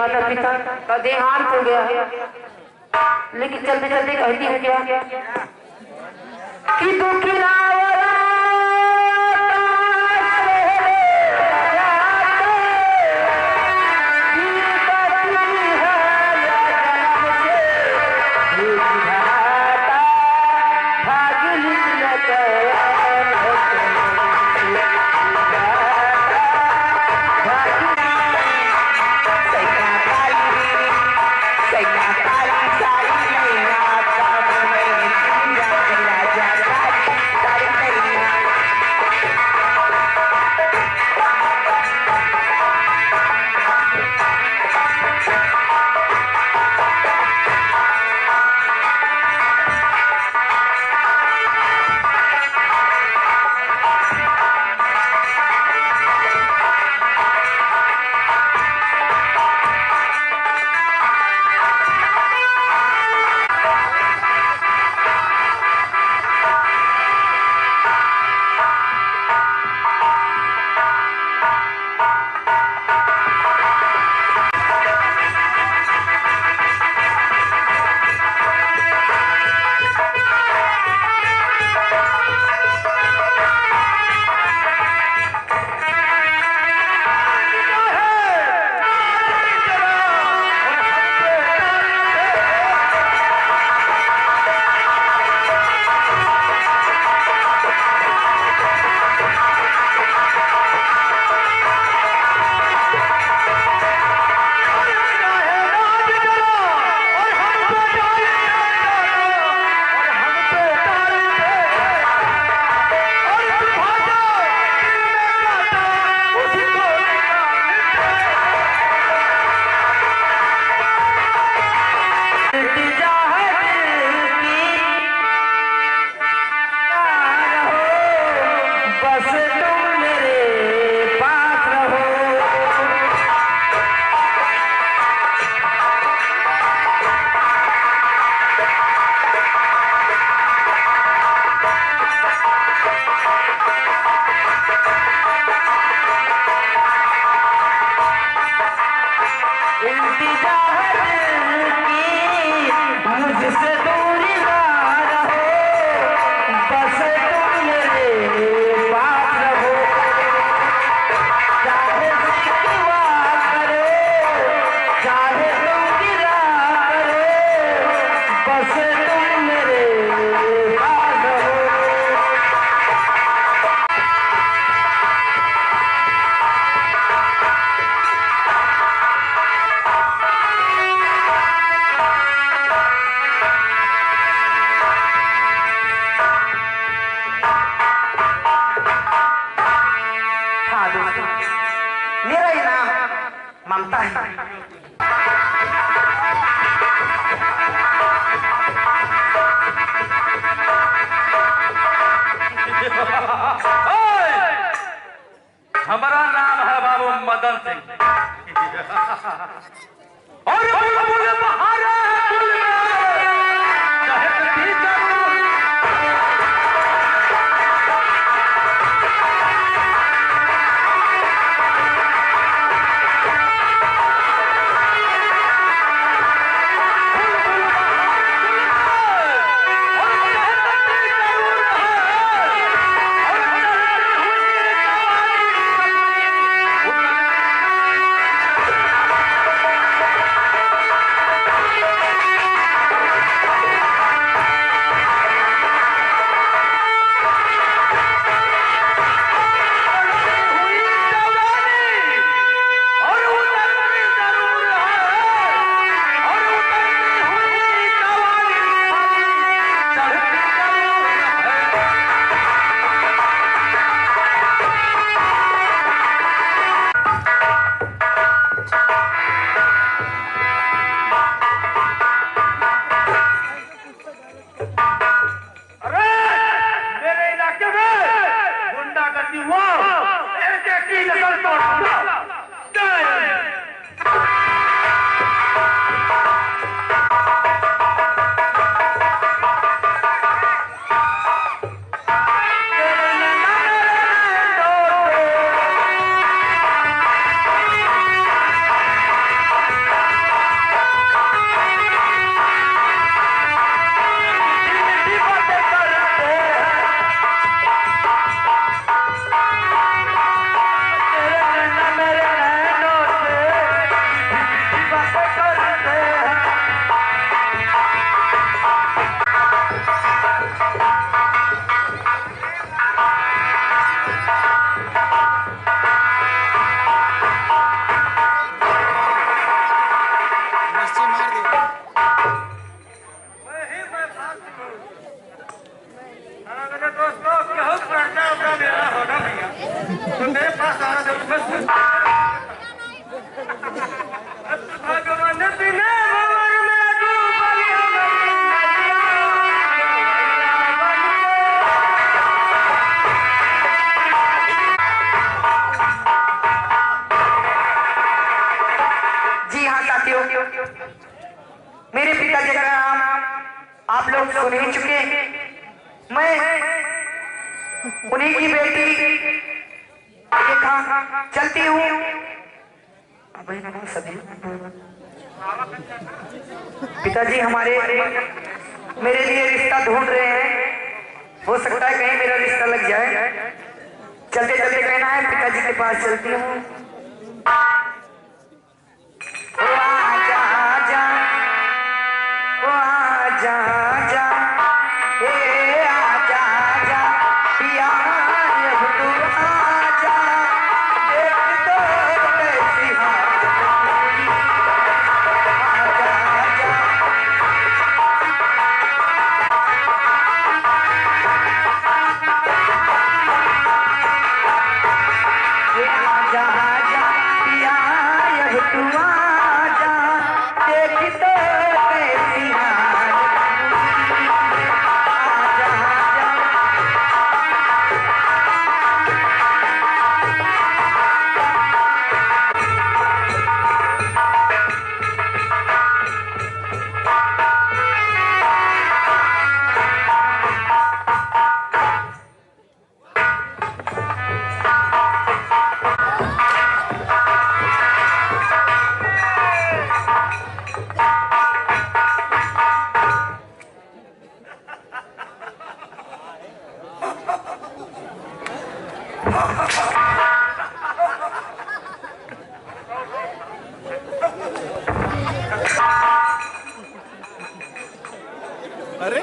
माता पिता का देहांत हो गया है, लेकिन चलते चलते कहती हूँ क्या कि दुखी मेरे पिताजी का नाम आप लोग सुन ही चुके। मैं उन्हीं की बेटी देखा चलती हूँ। सभी पिताजी हमारे मेरे लिए रिश्ता ढूंढ रहे हैं। हो सकता है कहीं मेरा रिश्ता लग जाए। चलते चलते कहना है पिताजी के पास चलती हूँ। अरे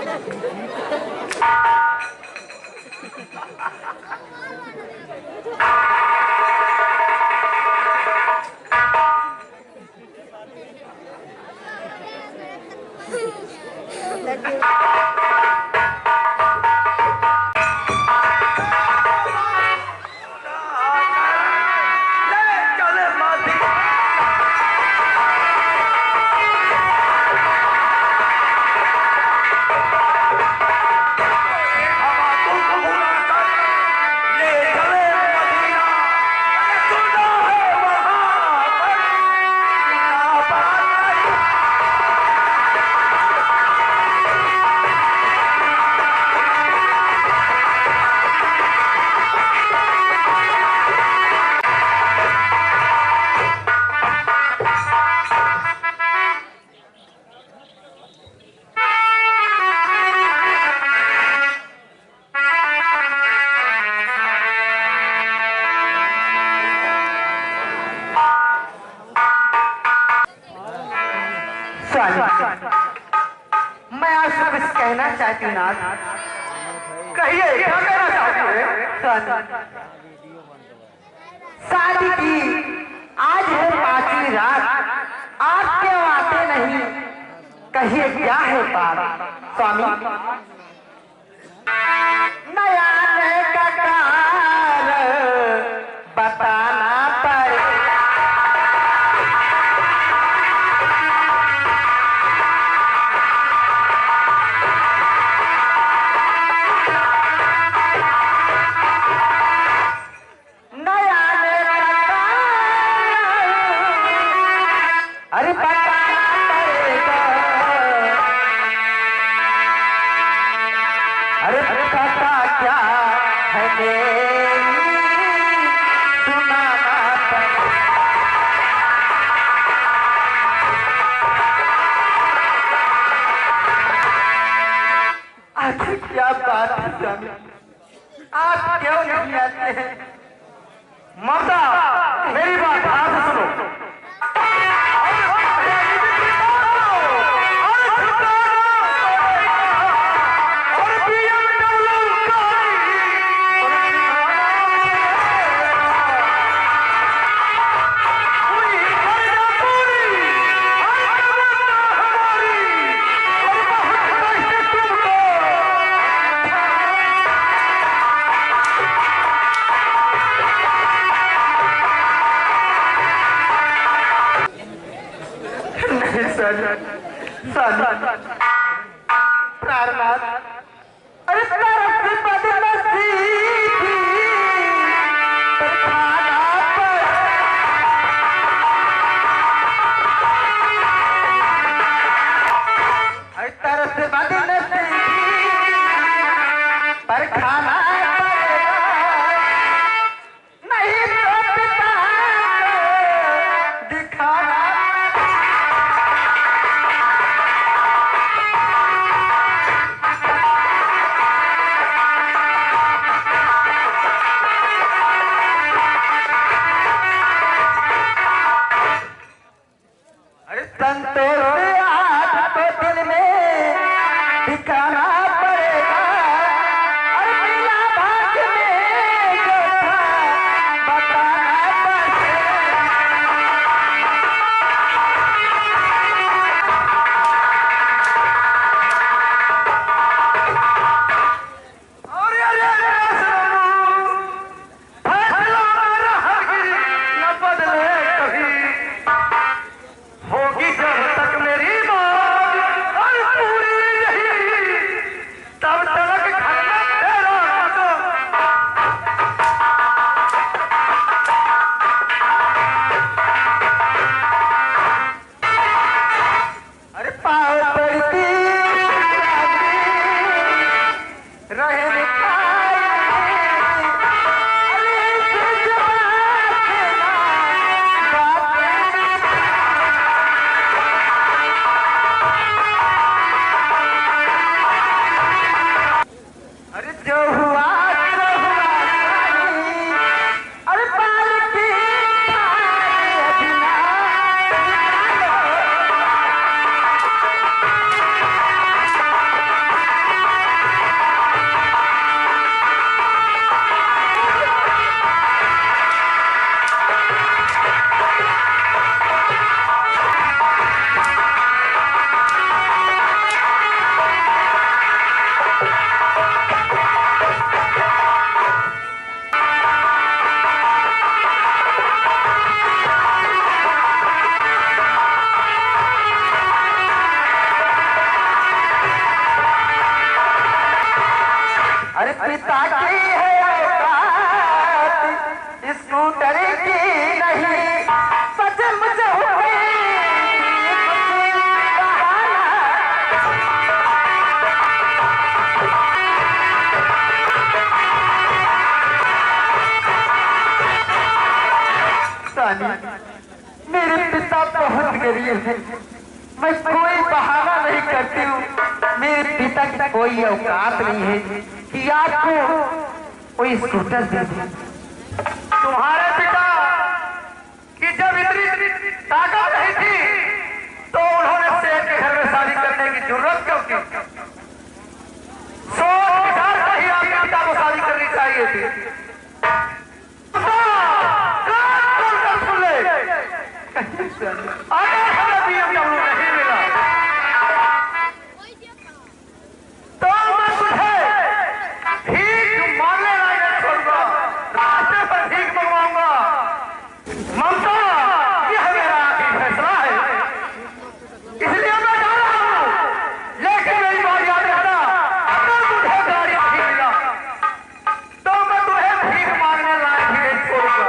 मैं आज सब कहना चाहती हूँ नाथ। कहिए क्या कहना चाहती है? शादी की आज है 5वीं रात, आप क्यों आते नहीं? कहिए क्या है बात स्वामी? नया का कारण बताना पड़े। अरे बताना पड़ेगा। अरे पता क्या है सुनाना पड़ेगा। आखिर क्या बात है स्वामी, आप क्यों नहीं आते हैं? माता मेरी बात ध्यान से सुनो। प्राणनाथ, अरे तरफ बदनसीबी पर खाना पर, अरे तरफ बदनसीबी पर खाना नहीं तो पिता दिखाना। संतोष आज तो दिल में ठिकाना पड़ेगा, और बिना भाग्य में जो था बताना पड़ेगा। फैसला न बदले कभी, होगी जब तक मेरी बात और पूरी यही, तब तक घर में तेरा कदम। अरे पाँव पड़ती रहे जो हुआ तो हुआ, अरे पाल की अरे पिता की है औकात, स्कूटर की नहीं, सचमुच हुई बहाना। मेरे पिता बहुत गरीब है, मैं कोई बहाना नहीं करती हूँ। मेरे पिता की कोई औकात नहीं है कि आपको कोई स्कूटर दे दे। तुम्हारे पिता की जब इतनी ताकत नहीं थी तो उन्होंने सेठ के घर में शादी करने की जरूरत क्यों की? सोच विचार कर ही आपके पिता को शादी करनी चाहिए थी। नहीं मिला तो मैं तुझे भीख मांगने लायक छोड़ूंगा, रास्ते पर भीख मंगवाऊंगा। ममता, यह मेरा आखिरी फैसला है, इसलिए मैं जा रहा हूं। लेकिन मेरी बात याद रखना, अगर तुझे गाड़ी नहीं मिला तो मैं तुझे भीख मांगने लायक ही नहीं छोड़ूंगा।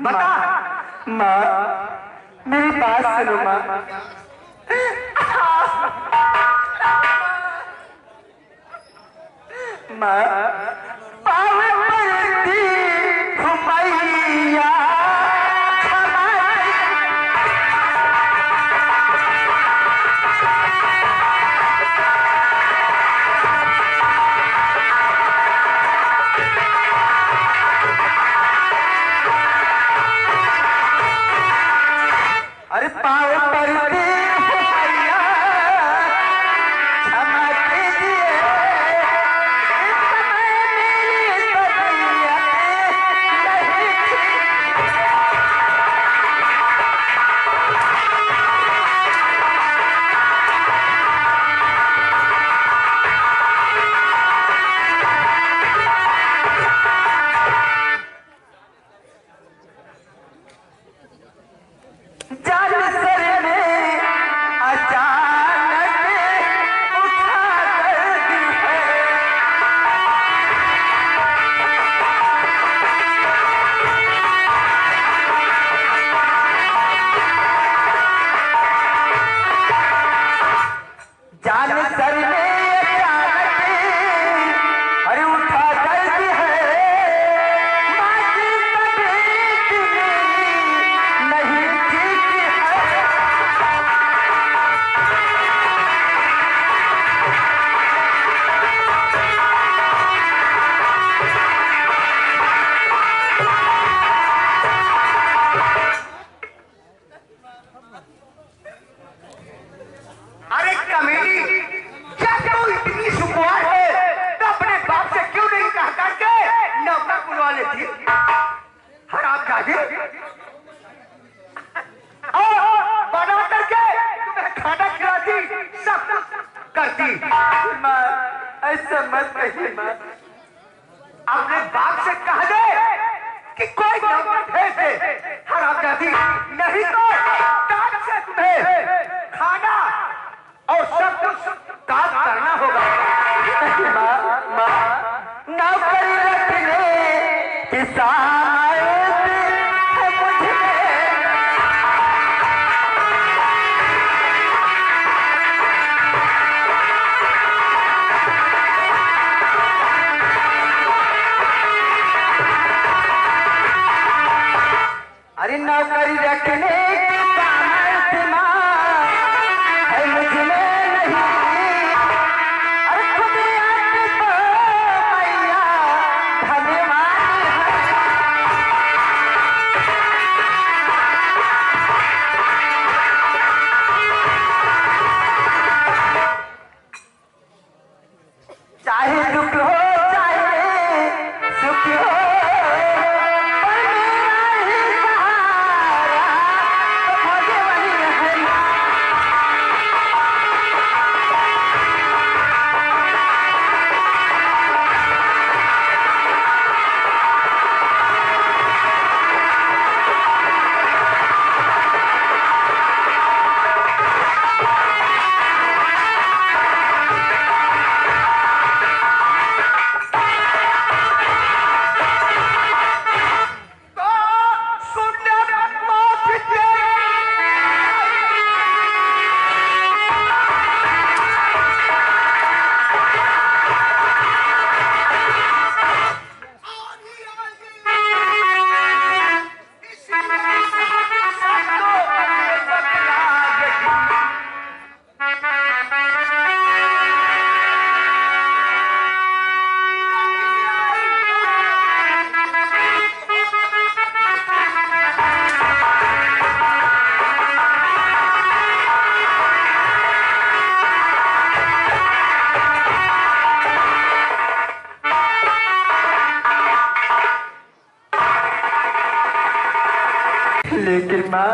बता। माँ मेरी बात सुनो माँ। माँ पावे पड़ती घुमैया अरे पावे पड़ती घुमैया क्षमा कीजिए ऐसा मत कहिए माँ। अपने बाप से कह दे कि कोई नौकर भेज दे हरामजादी, नहीं तो काट से तुम्हें खाना और सब कुछ काम करना होगा। माँ माँ नौकरी रखने की सामर्थ है मुझ में। अरे नौकरी रखने की सामर्थ माँ है मुझ में नहीं। अरे खुद आपको मैया धन्यवाद है। चाहे दुख हो चाहे सुख हो लेकिन माँ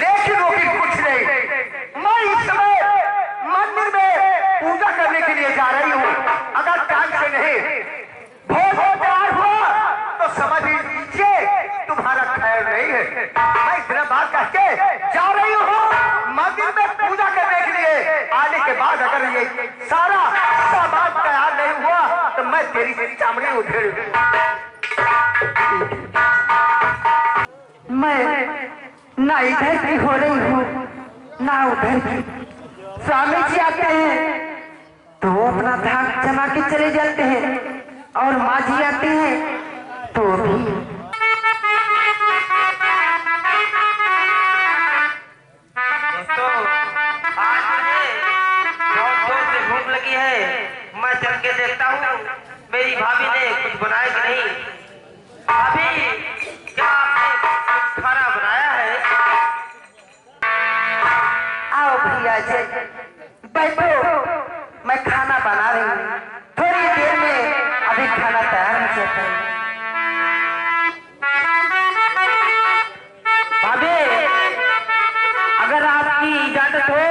लेकिन वो कुछ नहीं। मैं इस समय मंदिर में पूजा करने के लिए जा रही हूँ। अगर टाइम से नहीं भोज तैयार हुआ तो समझ लीजिए तुम्हारा खैर नहीं है। मैं इतना बात कह के जा रही हूँ मंदिर में पूजा करने के लिए। आने के बाद अगर ये सारा सामान तैयार नहीं हुआ तो मैं तेरी चमड़ी उधेड़। मैं ना इधर की हो रही हूँ ना उधर की। स्वामी जी आते हैं तो वो अपना धाक जमा के चले जाते हैं और माँ जी आते हैं तो भी। दोस्तों, आज मुझे बहुत जोर से भूख लगी है। मैं चल के देखता हूँ मेरी भाभी ने कुछ बनाया कि नहीं। भाभी, क्या आपने कुछ खाना बनाया है? आओ भैया जी, बैठो, मैं खाना बना रही हूँ। थोड़ी देर में अभी खाना तैयार हो जाता है। भाभी, अगर आपकी इजाजत हो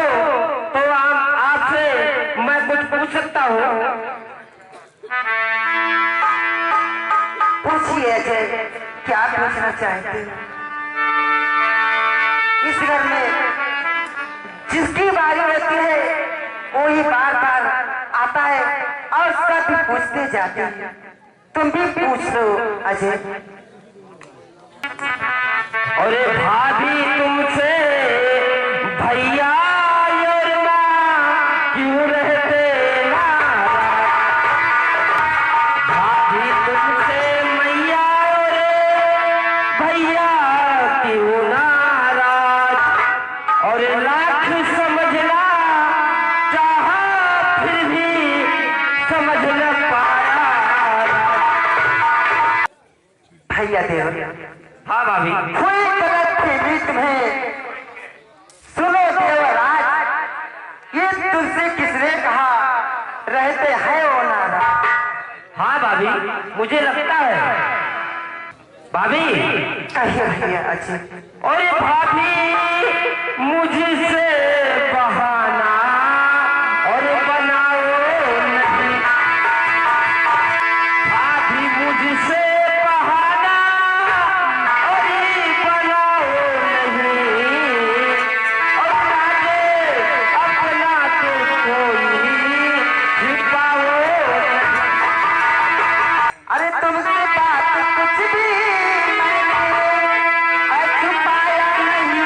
तो आपसे मैं कुछ पूछ सकता हूँ? पूछिए अजय, क्या पूछना चाहते हैं? इस घर में जिसकी बारी होती है वो ही बार बार आता है और सब पूछते जाते हैं। तुम भी पूछ लो अजय। अरे भाभी, तुमसे भैया और माँ क्यों रहते नाराज? भाभी, तुमसे मैया और भैया क्यों नाराज? और लाख समझना चाहा फिर भी समझ न पाया। भैया देव, हाँ भाभी। कोई गलत फहमी तुम्हें। सुनो देवराज, ये तुझसे किसने कहा रहते हैं वो नाराज? हाँ भाभी, मुझे लगता है। भाभी, कहिए भैया अजय। अरे भाभी, मुझसे बहाना और बनाओ नहीं। भाभी, मुझसे बहाना और बनाओ नहीं। और लागे अपना तो कोई छिपाओ नहीं। अरे तुमसे बात कुछ भी मैंने छुपाया नहीं।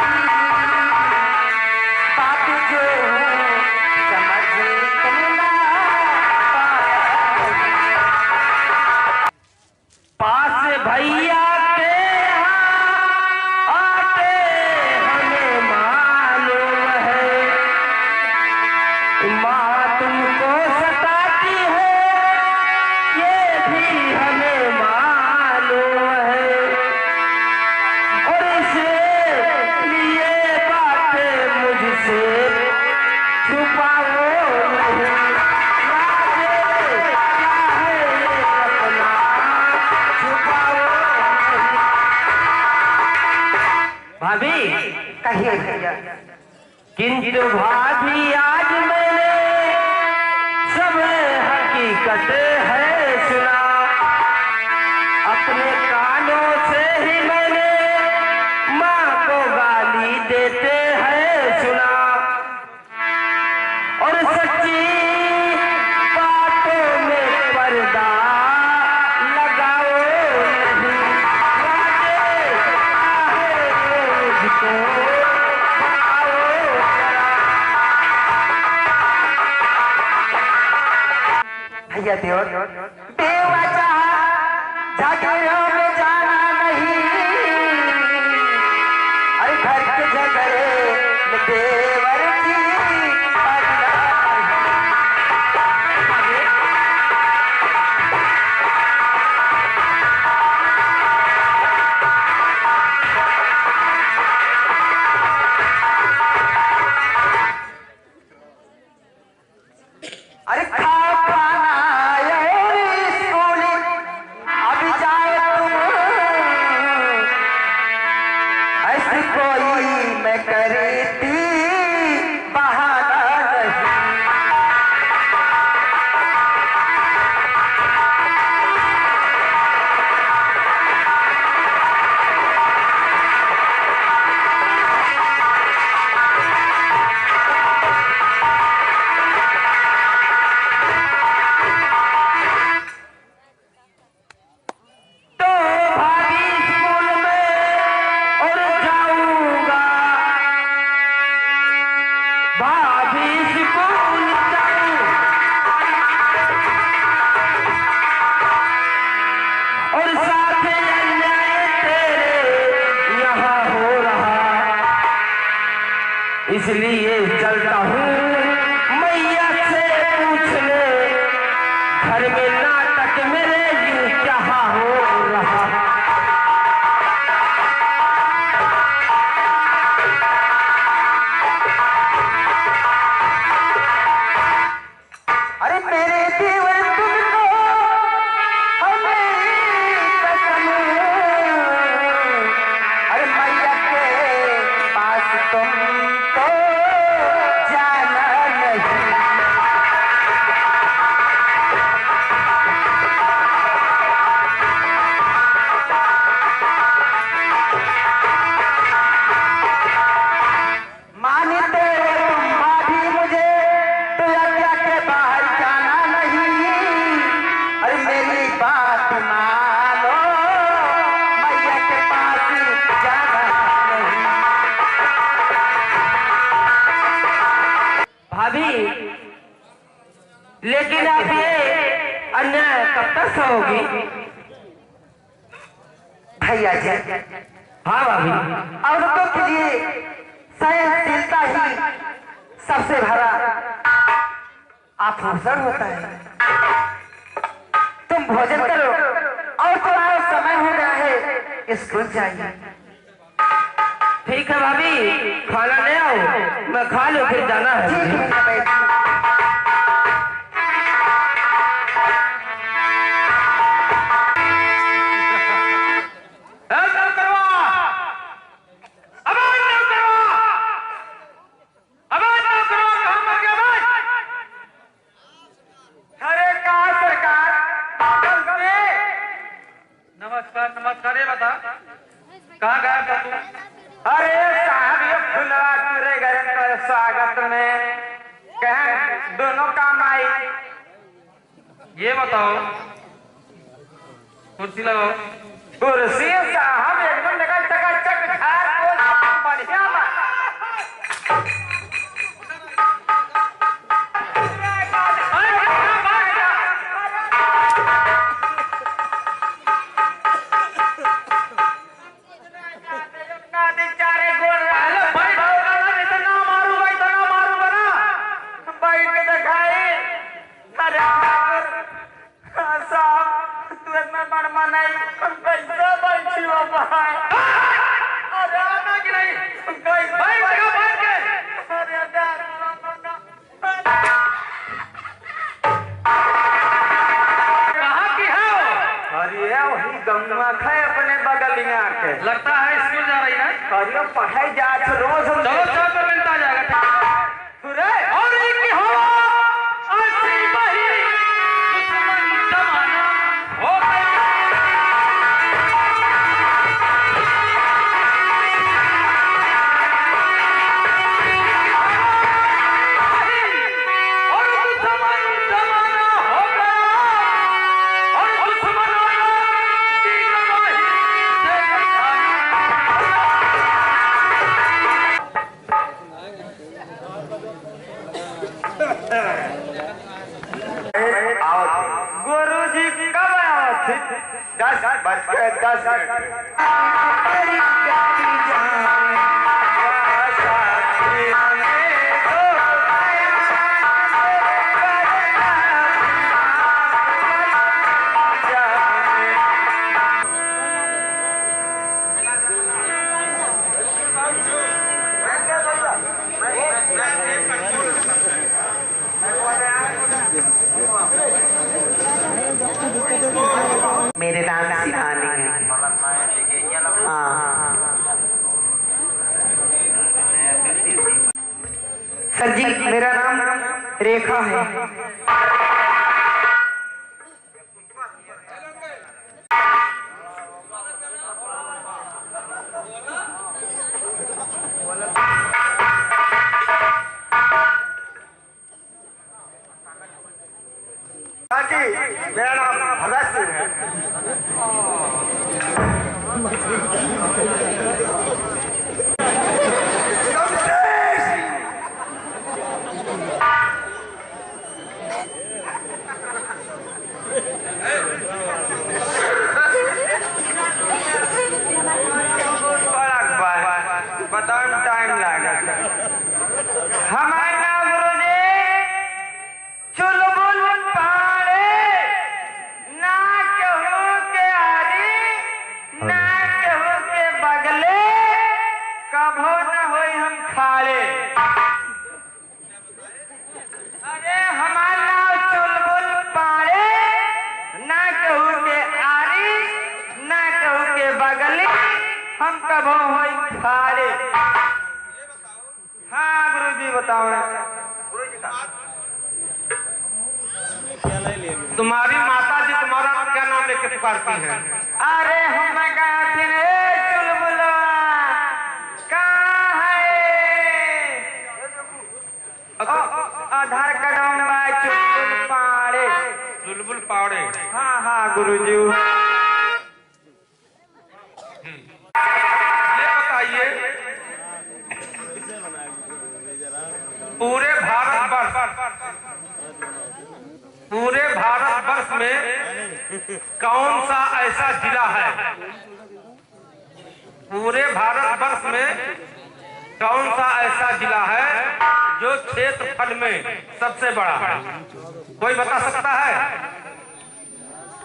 बात जो समझ तुम ना पास भैया के यहाँ आते हमें मालूम है। माँ तुमको सताती है ये भी हमें मालूम है। और इसलिए बातें मुझसे छुपाओ नहीं। लाजे क्या है ये अपना छुपाओ नहीं। भाभी, कहिए भैया। किंतु भाभी, आज मैंने सब हकीकत है सुना। अपने कानों से ही मैंने माँ को गाली देते हैं सुना। और सच्ची बातों में पर्दा लगाओ नहीं। लाजे काहे मुझको बताओ जरा। भैया देव, बेवजह झगड़ों में जाना नहीं। अरे घर के झगड़े में देवर की पड़ना नहीं। अरे खाओ खाना और स्कूल अभी जाओ तुम। ऐसी कोई मैं करी थी बहाना नहीं। इसलिए चलता हूँ मैया से पूछने, घर में नाटक मेरे यूं क्या हो रहा। अरे मेरे देवर तुमको हमें कसम, अरे मैया के पास तुम तो जाना नहीं। मानी तो तुम भाभी मुझे तो आज्ञा के बाहर जाना नहीं। अरे मेरी बात मानो, मैया के पास जाना नहीं। भाभी लेकिन आप ये अन्याय कब तक सहोगी? भैया जी, हाँ भाभी, औरतों के लिए सहनशीलता ही सबसे बड़ा आभूषण होता है। तुम भोजन करो और तुम्हारा समय हो गया है स्कूल जाइए। ठीक है भाभी, खाना ले आओ, मैं खा लूँ फिर जाना है। ठीक है बेटा, बैठ। नमस्कार, ये बता कहाँ गया था तू? अरे साहब, ये फुलवा तुरे घर का स्वागत में कहें दोनों काम आई। ये बताओ, कुर्सी लगाओ। कुर्सी साहब एकदम निकल चकाचक झाड़ को बढ़िया बा। अपने बगलिया के लगता है स्कूल जा रही है। करियो पढ़ाई जा रोज हम चलो चौक पर मिलता जाएगा। और एक की हवा ऐसी बही, दुश्मन जमाना हो गया। और दुश्मन जमाना हो गया, और दुश्मन गुरु जी कब आए थे? 10:10 मेरे नाम सिहानी है। हाँ सर जी, मेरा नाम रेखा है। मेरा नाम भगत सिंह है। बताओ टाइम लगा। तुम्हारी माता जी तुम्हारा क्या नाम लेके पुकारती हैं? अरे हम कहते रे चुलबुलवा कहाँ है? आधार कार्ड में चुलबुल पाड़े। चुलबुल पाड़े। हाँ हाँ गुरुजी। ये बताइए पूरे भारतवर्ष में कौन सा ऐसा जिला है? पूरे भारतवर्ष में कौन सा ऐसा जिला है जो क्षेत्रफल में सबसे बड़ा है? कोई बता सकता है?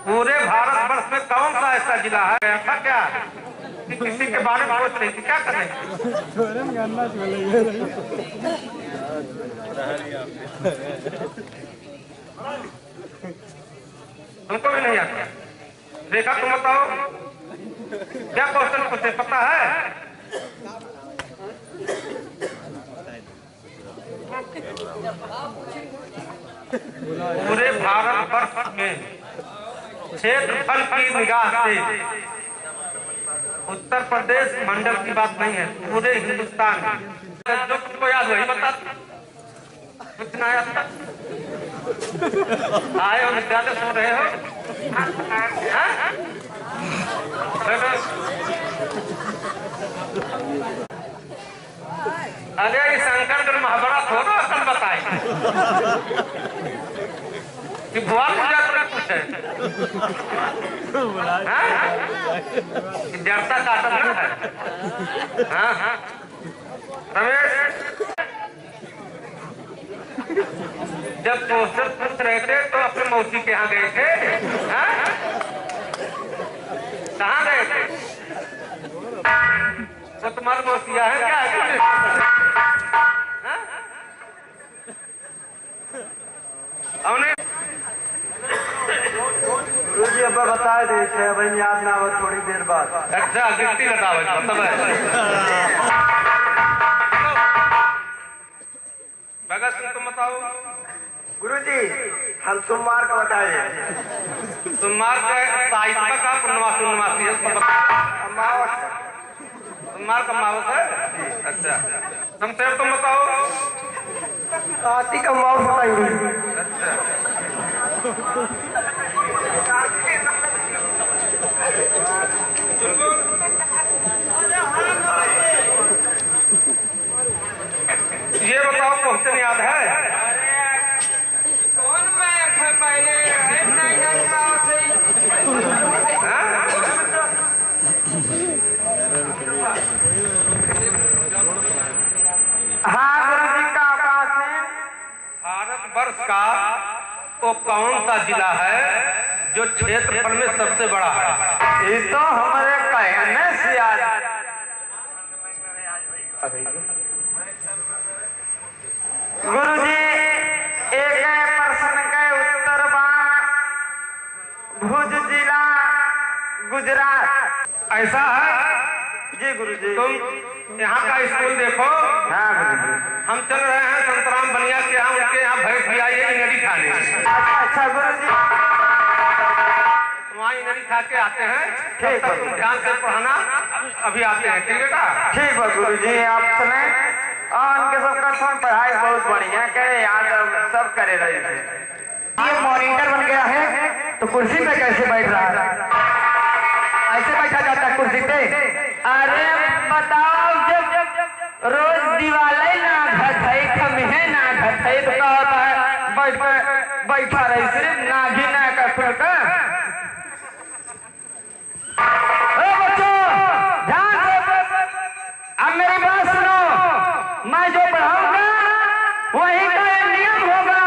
पूरे भारतवर्ष में कौन सा ऐसा जिला है? ऐसा क्या कि किसी के बारे में सोच रही थी, क्या करें? तुमको भी नहीं आता? देखा, तुम बताओ क्या क्वेश्चन पूछे, पता है? पूरे भारतवर्ष में क्षेत्रफल की निगाह से उत्तर प्रदेश मंडल की बात नहीं है, पूरे हिंदुस्तान में जो तुमको याद वही बता। कुछ ना याद आए हो, विद्यालय सो रहे हो? अरे ये शंकरगढ़ महाबड़ा थोड़ा असल बताए कि भुआ पूजा कुछ है, जड़ता काटत ना है। हाँ हाँ रमेश, जब पोस्टर पूछ रहे थे तो अपने मौसी के यहाँ गए थे? हाँ? कहाँ गए थे? तो तुम्हारी मौसिया है क्या है? हाँ? गुरुजी अब बता देते भाई, याद ना हो थोड़ी देर बाद। अच्छा गिनती बताओ, भगत सिंह तुम बताओ। गुरुजी हम सोमवार का बताए। सोमवार का साहित्य का पूर्णमासी है, सोमवार का अमावस है। अच्छा तुम बताओ। कार्तिक का अमावस बताइए। अच्छा ये बताओ, क्वेश्चन याद है? कौन मैं पहले हाँ गुरुजी का भारतवर्ष का वो कौन सा जिला है जो क्षेत्रफल में सबसे बड़ा है? ये तो हमारे कहने से याद। गुरुजी एक प्रश्न के उत्तर भुज जिला गुजरात। ऐसा है? जी गुरुजी। तुम यहाँ का स्कूल देखो। हाँ गुरुजी। हम चल रहे हैं संतराम बनिया के यहाँ, उनके यहाँ भैंस भी आई है इनरी खाने। अच्छा गुरुजी, वहाँ इनरी खा के आते हैं। ठीक है, तुम ध्यान से पढ़ाना, अभी आते हैं। ठीक बेटा? ठीक है गुरुजी, आप चले। और उनके सबका फोन पढ़ाई बहुत बढ़िया करे, याद सब करे रहे थे। ये मॉनिटर बन गया है तो कुर्सी पे कैसे बैठ रहा है? ऐसे बैठा जाता है कुर्सी पे? अरे बताओ, जब रोज दिवाले ना घटे खमिहे ना घटे तो क्या होता है? बैठा रही सिर्फ नागी ना का खुलका। बच्चों ध्यान दो, अब मेरी बात सुनो। मैं जो पढ़ाऊंगा वही का नियम होगा।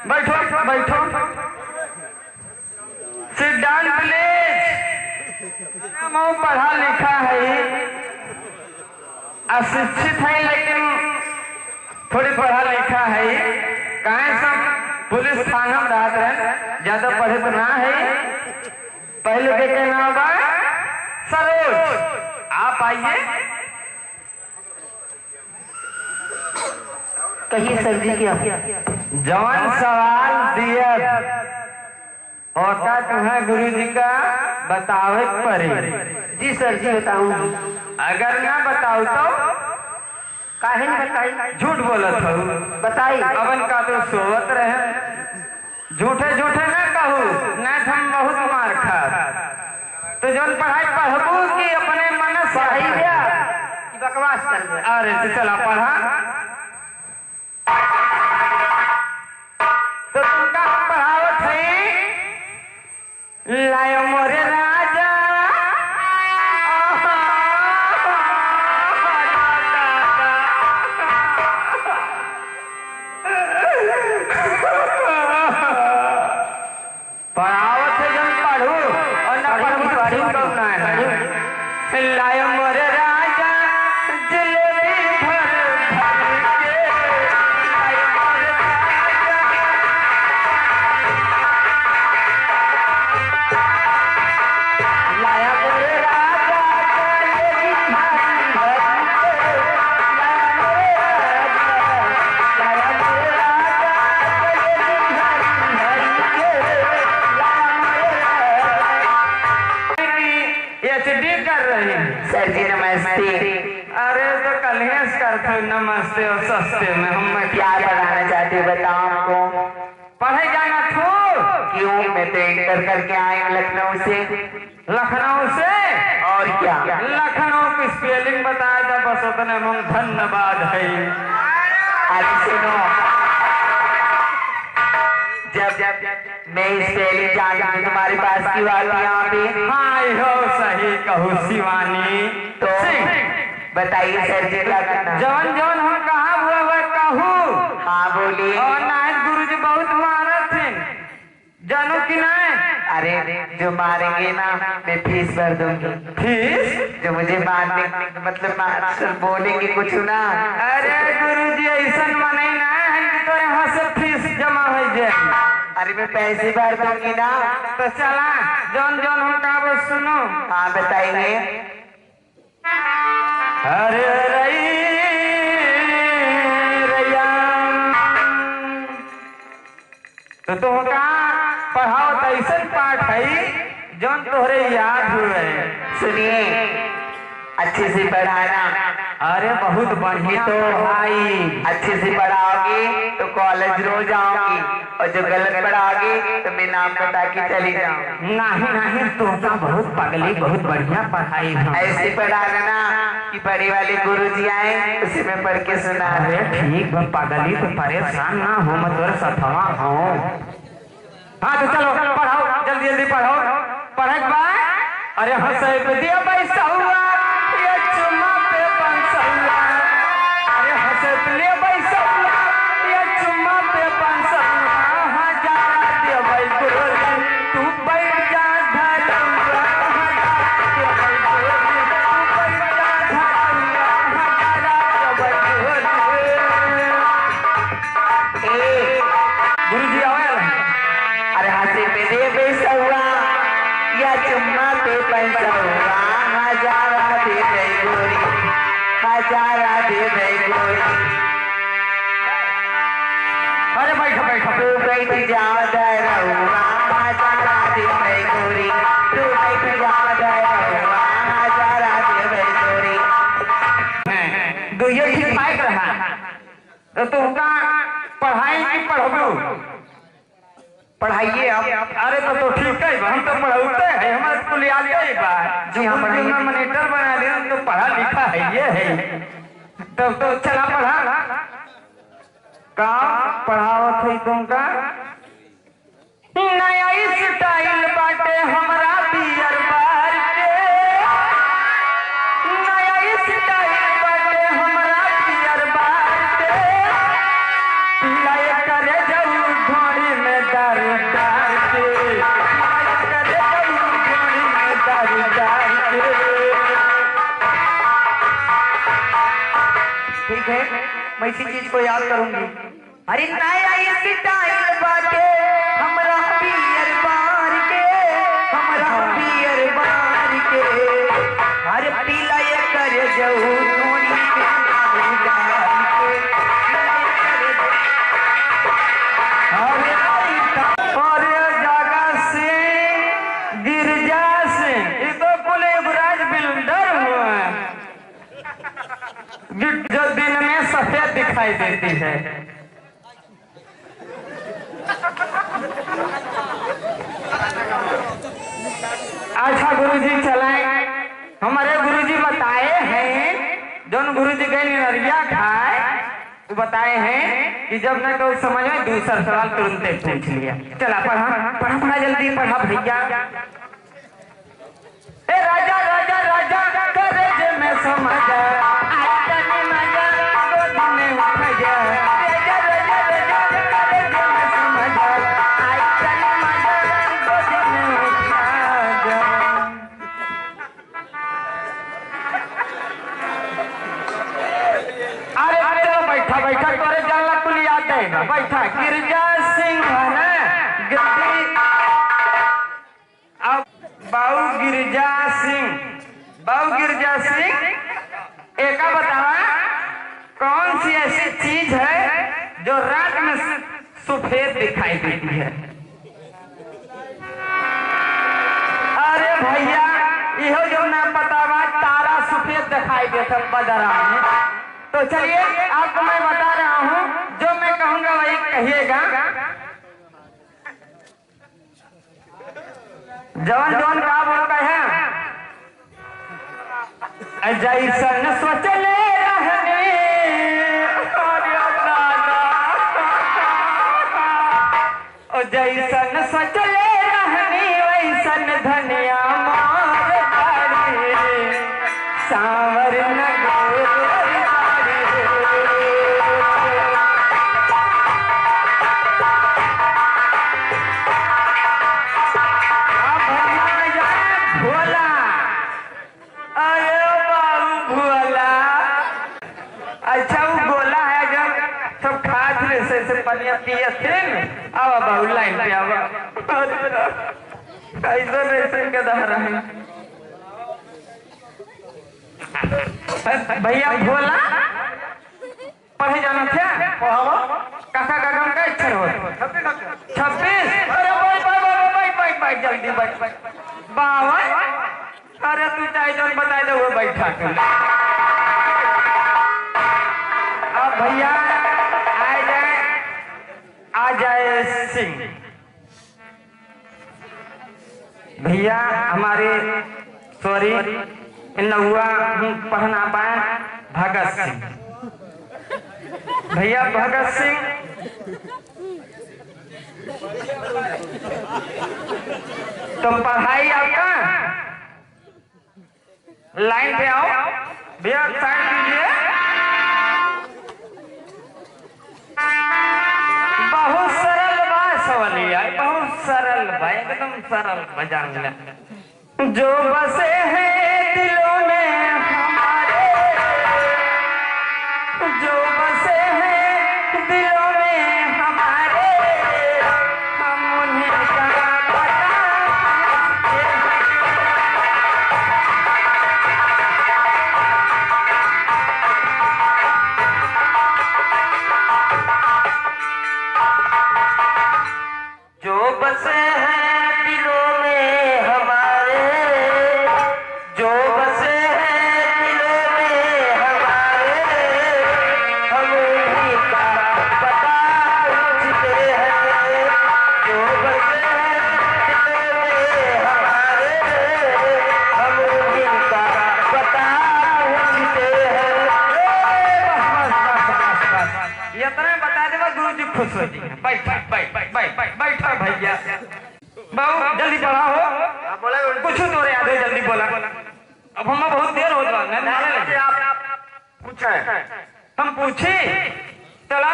बैठो बैठो, सिट डाउन प्लीज। मैं पढ़ा लिखा है, अशिक्षित है, लेकिन थोड़ी पढ़ा लिखा है। कहे सब पुलिस थाना में रहते हैं, ज्यादा पढ़े तो ना है। पहले देखे नाम बा सरोज, आप आइए। कहिए सर जी क्या? जवन सवाल दिया होता तुम्हें गुरु जी का बतावे पड़े। जी सर जी बताऊंगी। अगर ना बताओ तो काहे नहीं बताई? झूठ बोलत हो। बताई। अवन का तो सोवत रहे, झूठे झूठे ना कहू, ना हम बहुत मार खा। तो जौन पढ़ाई पढ़बू कि अपने मन से पढ़ाई गया कि बकवास कर गया? अरे तो चला पढ़ा। तो तुमका हम पढ़ावत है, लायो मोरे राजा पढ़ावत है जब पढ़ू और ना पढ़ू तो ना है। लायो मोरे राजा जलेबी भर भर के, लायो मोरे राजा, लाया मोरे राजा जलेबी भर भर के, लाया मोरे राजा, लाया मोरे राजा जलेबी भर भर के, लाया मोरे एचडी कर रहे हैं। सर जी नमस्ते। अरे तो कलेश करते नमस्ते और सस्ते में हम क्या पढ़ाना चाहते हो बताओ हमको? पढ़े जाना थू। क्यों? मैं तो इंटर करके आई हूँ लखनऊ से। लखनऊ से? और क्या? लखनऊ की स्पेलिंग बताया था, बस उतने में धन्यवाद है। अरे सुनो, जब मैं स्पेलिंग जानती तुम्हारे पास की बात यहाँ पे। हाँ हो सही कहू शिवानी। तो बताइए सर जी क्या करना? जवन जवन हम कहा हुआ वह कहू। हाँ बोलिए। और नायक गुरु जी बहुत मारत थे, जानो कि नहीं? अरे जो मारेंगे ना मैं फीस भर दूंगी। फीस? जो मुझे मारने मतलब मास्टर बोलेंगे कुछ ना। अरे गुरु जी ऐसा मने ना है कि तोरे यहाँ से फीस जमा हो जाए। अरे मैं पैसे भर दूंगी ना। तो चला जौन जौन हम का वो सुनो। हाँ बताइए। अरे रई रैया तो तुमका पढ़ाओ तो ऐसा पाठ है जौन तोहरे याद हुए। सुनिए, अच्छे से पढ़ाना। अरे बहुत बढ़िया तो भाई। अच्छे से पढ़ाओगे तो कॉलेज रोज आऊंगी, और जो गलत पढ़ाओगे तो मैं नाम बता के चली जाऊंगी। नहीं नहीं तुमका बहुत पगली, बहुत बढ़िया पढ़ाई है। ऐसे पढ़ाना ना कि बड़े वाले गुरुजी आए उसे मैं पढ़ के सुना। अरे ठीक है पगली, तो परेशान ना हो, मत तोरे सथवा हो। हाँ तो चलो पढ़ाओ, जल्दी जल्दी पढ़ाओ। पढ़े के बाद अरे हंसे पे दिया पैसा हुआ, ये चुम्मा पे 500 हुआ। अरे हंसे पे लिया पैसा हुआ, ये चुम्मा पे 500 हुआ। हजारा दिया भाई गुरुजी, तू बैठ जा धरुआ। हजारा दिया भाई गुरुजी, तू बैठ जा धरुआ। हजारा दिया भाई गुरुजी। गुरुजी आवे। अरे हंसे पे दे पैसा हुआ, या चुम्मा पे पैसा हुआ। हजारा दे दे गोरी, हजारा दे दे गोरी। अरे बैठो बैठो। तू बैठ जा धरुआ, हजारा दे दे गोरी। तू बैठ जा धरुआ, हजारा दे दे गोरी। तो ये ठीक माइक रहा तो तुमका पढ़ाई की पढ़बू? पढ़ाइए आप। अरे तो ठीक है, हम तो पढ़ाते हैं, हमारे स्कूल याद है बात जी हाँ, पढ़ाइए। मॉनिटर बना दिया तो पढ़ा लिखा है ये है। तब तो चला पढ़ा का पढ़ावत है तुमका। नया स्टाइल बाटे हमरा बियर बार के, नया स्टाइल बाटे हमरा बियर बार के। लाए करे जाऊ घोड़ी में दारू डाल के, लाए करे जाऊ घोड़ी में दारू डाल के। ठीक है, मैं इसी चीज को याद करूंगी। अरे नया स्टाइल बाटे हमरा बियर बार के, हमरा बियर बार के। अरे पीला ये करे जाऊ घोड़ी में दारू डाल के, पीला ये करे दिखाई देती है। अच्छा गुरुजी चलाए, हमारे गुरुजी बताए हैं, जो गुरुजी गए नरिया खाए वो बताए हैं कि जब न तो समझ में दूसरा सवाल तुरंत पूछ लिया। चला पढ़ा पढ़ा पढ़ा जल्दी पढ़ा भैया। ए राजा राजा राजा करे में समझ बैठा गिरजा सिंह है ना अब बाऊ गिरजा सिंह एक बतावा कौन सी ऐसी चीज है जो रात में सफेद दिखाई देती है। अरे भैया इहो जो ना बतावा तारा सफेद दिखाई देता बदरा में। तो चलिए आपको मैं बता रहा हूँ, जो मैं कहूंगा वही कहिएगा। जवन जवन का बोलता है जैसन सोचले रहने जैसन सोचले रहनी वैसन धनिया मार सांवर नगर आवा बाबू लाइन पे आवा कैसे रेसिंग के दहरा है भैया भोला पढ़े जाना था काका का काम का इच्छा हो 26 अरे बैठ जल्दी बैठ 52 अरे तू चाहे जो बता दे वो बैठा कर। अब भैया आ जाए सिंह भैया हमारे सॉरी नौवा पढ़ना पाए भगत सिंह भैया भगत सिंह तुम पढ़ाई आपका लाइन पे आओ भैया साइड कीजिए। बहुत सरल बात सवालिया बहुत सरल भाई एकदम सरल बजान जो बसे हैं दिलों में हमारे जो बसे हैं दिलों में हमारे हम उन्हें क्या पता जो बसे हैं दिलों में हमारे जो बसे हैं दिलों में हमारे हम उन्हीं का पता पूछते हैं जो बसे हैं दिलों में हमारे हम उन्हीं का पता पूछते हैं। इतना बता देगा गुरुजी खुश हो जाएंगे। बैठा भैया बाबू जल्दी पढ़ाओ कुछ तो याद है जल्दी बोला। अब हम बहुत देर हो गया पूछे हम पूछे चला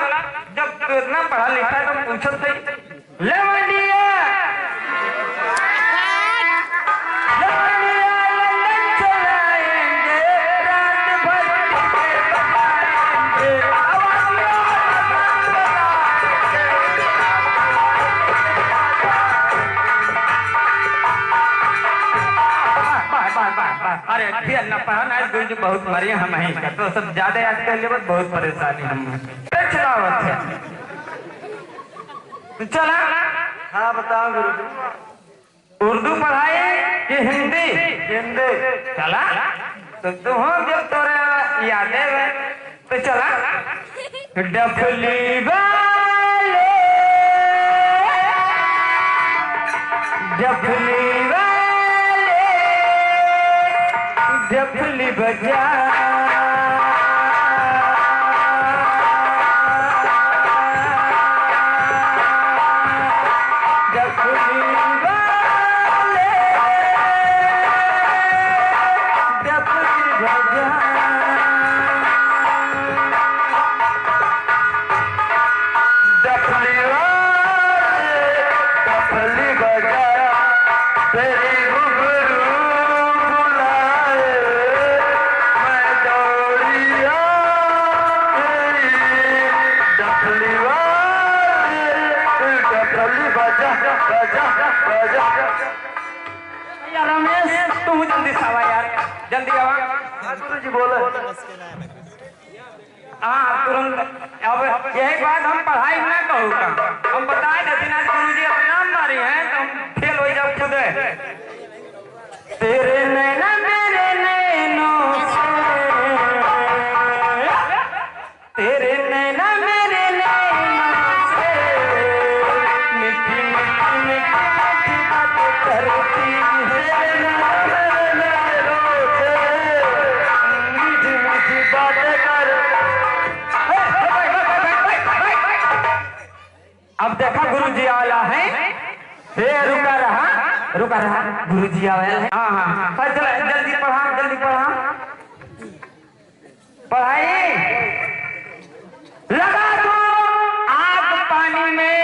जब तो इतना पढ़ा लिखा है तो पूछो थे ले मंडिया अरे फिर न पढ़ना आज गुरुजी बहुत मरे हम ही का तो सब ज्यादा आज के लिए बहुत परेशानी हम चलावत है। चला हाँ बताओ गुरुजी उर्दू पढ़ाए कि हिंदी चला तो तुम जब तोरा याद है तो चला डफली वाले डफली वाले डफली बजा रमेश तुम जल्दी से आवा यार, जल्दी आवा। गुरु जी बोले हाँ तुरंत। अब यही बात हम पढ़ाई ना कहू का, हम बताए देते आज गुरु जी अपना नाम मारी है तो हम फेल हो जाओ खुद। तेरे नैना मेरे नैनों से, तेरे नैना मेरे नैनों से मिठी मिठी मिठी बातें करती है, मीठी मीठी बातें कर। अब देखा गुरुजी आला है, रुका रहा गुरुजी आया है। हाँ हाँ हाँ चलो जल्दी पढ़ा पढ़ाई। लगा दो आग पानी में,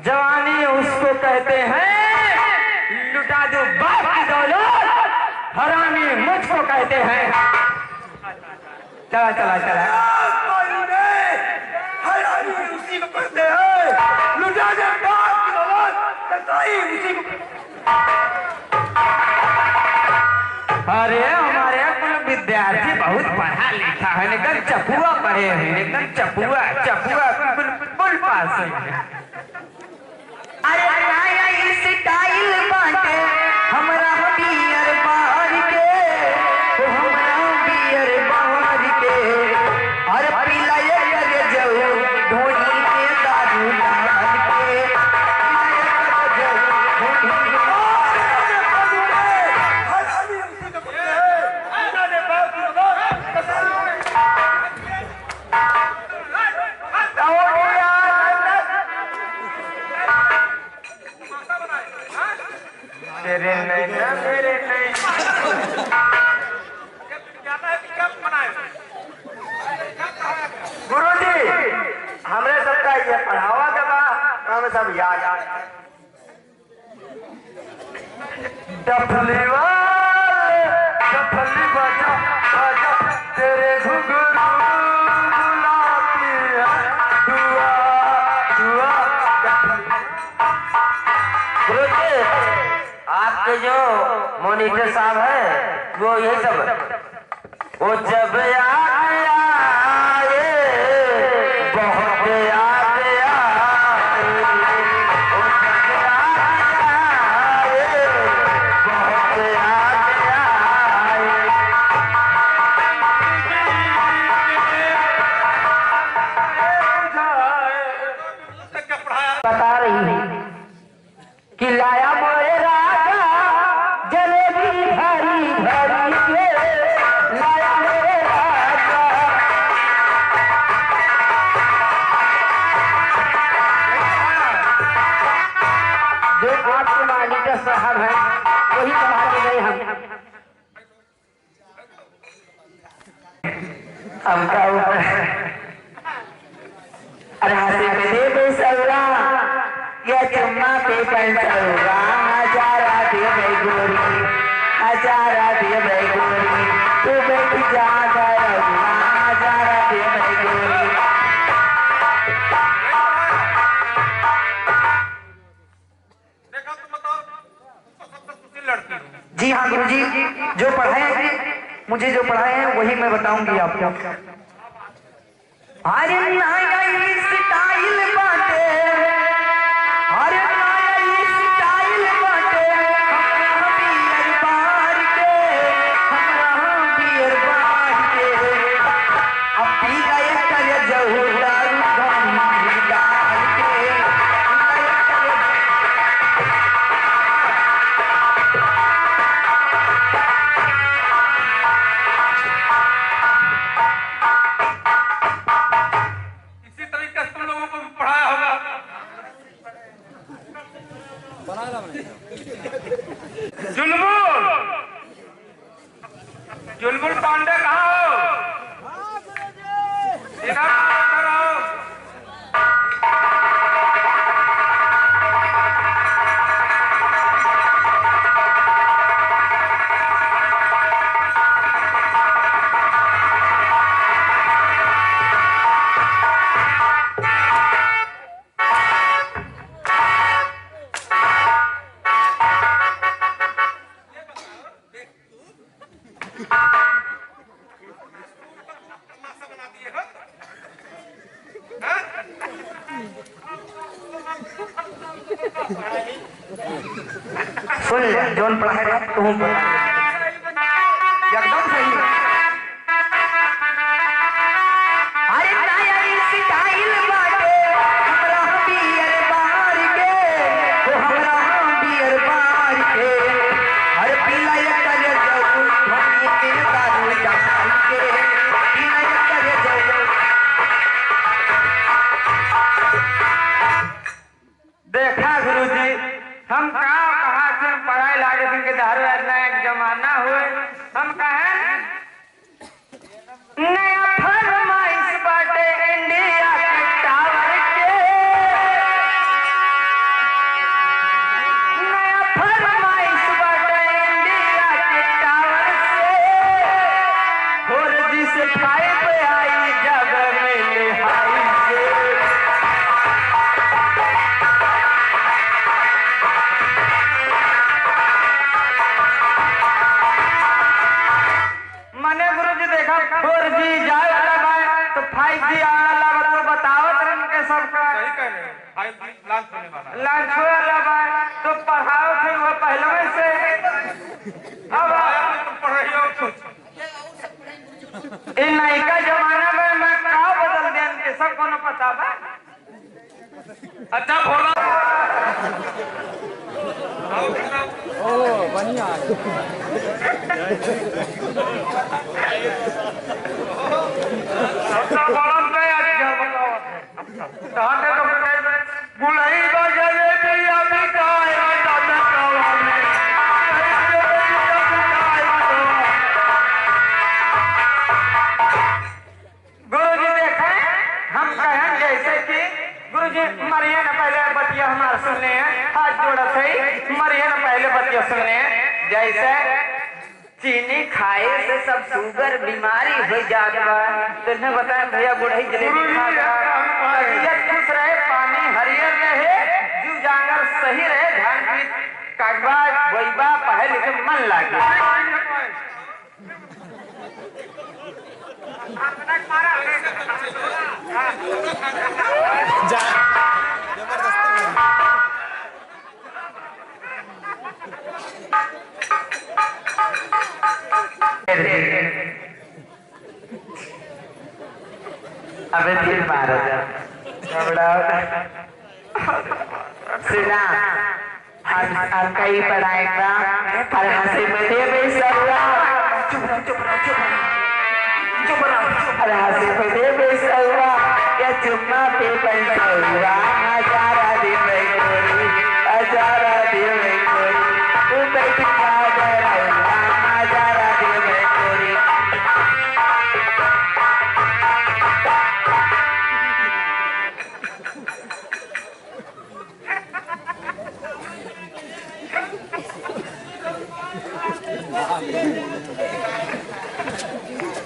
जवानी उसको कहते हैं, लुटा दो बाप की दौलत, हरामी मुझको कहते हैं। चला उसी को कहते हैं, लुटा दे बाप की दौलत, उसी को। अरे हमारे कुल विद्यार्थी बहुत पढ़ा लिखा है, लेकिन चपुआ पढ़े हैं, लेकिन चपुआ बिल्कुल पास है। अरे नया स्टाइल बाटे हमरा बियर बाहर के, हमरा बियर बाहर के। अरे पीला ये करे जाओ ढोली में दारू डाल के, तेरे नैना मेरे नैना। गुरुजी हमरे सबका ये पढ़ावा के बाद हमें सब याद आ। डफली वाले डफली बजा बजा, तेरे घुंघरू बुलाती है, दुआ दुआ। गुरुजी आपके जो मॉनिटर साहब है वो यही सब, वो जब याद आए बहुत याद आए, वो जब याद आए बहुत याद आए। बता रही हूँ कि लाया मोरे राजा जलेबी भरी भरी के, लाया मोरे राजा। जो आपके मालिक साहब है वही पढ़ा के गए हम का ऊपर। अरे हंसी पे दे बेसौरा या चम्मा पे पंचौरा, हजारा दे गोरी, हजारा दे गोरी, तू बैठ जा गौरा, हजारा दे गोरी। जी हाँ गुरुजी, जो पढ़ाए मुझे जो पढ़ाए हैं वही मैं बताऊंगी आपको। अरे नया स्टाइल बाटे, अरे नया स्टाइल बाटे, हमरा बियर बार के, हमरा बियर बार के। अब पी गए करे सुन ले जोन पढ़ाए रहा तू एकदम सही है। अरे नया स्टाइल बाटे हमरा बियर बार के ओ हमरा बियर बार के हर पीला ये करे जाऊ धोनी के दारू जान के पीला ये करे जाऊ। देखा गुरुजी हम कहाँ से पढ़ाई लागे थे कि दारू एक जमाना हुए हम कहें नया फरमाइश बाटे इंडिया के टावर के नया फरमाइश बाटे इंडिया के टावर से और जिसे खाए पे आई जब मिले हाई से मने गुरुजी देखा 4G जाए वाला बा तो 5G आने वाला तो बतावत रन के सबका सही कह रहे हैं 5G लॉन्च होने वाला है। लॉन्च वाला बा तो पढ़ाओ थे वो पहले से अब तुम पढ़ रही हो कुछ इन नयका जमाना में मैं का बदल दिया के सब कोनो पता बा। अच्छा भोला अच्छा बोलन पे अच्छा बताओ ताते तो बुलाई बजे दे अभी का है दादा कवाने गुरुजी देखे हम कहें जैसे कि गुरुजी मरिए न पहले बतिया हमारे सुनने हैं हाथ जोड़ा सही मरिए न पहले बतिया सुनने हैं जैसे चीनी खाए से सब शुगर बीमारी हो जाता है तो इन्हें बताया भैया बुढ़ई जलेबी तबीयत खुश रहे पानी हरियर रहे जीव जांगर सही रहे धान की कागबा गोइबा पढ़े लिखे मन लागे अबे फिर मारो सुना हम कई पढ़ाएगा पर हंसी में दे बेसुरा पर हंसी में दे बेसुरा या चुम्मा पे पंचुरा हजारा दिन में कोरी हजारा दिन में कोरी तू बैठ खा हजारा दिन में कोरी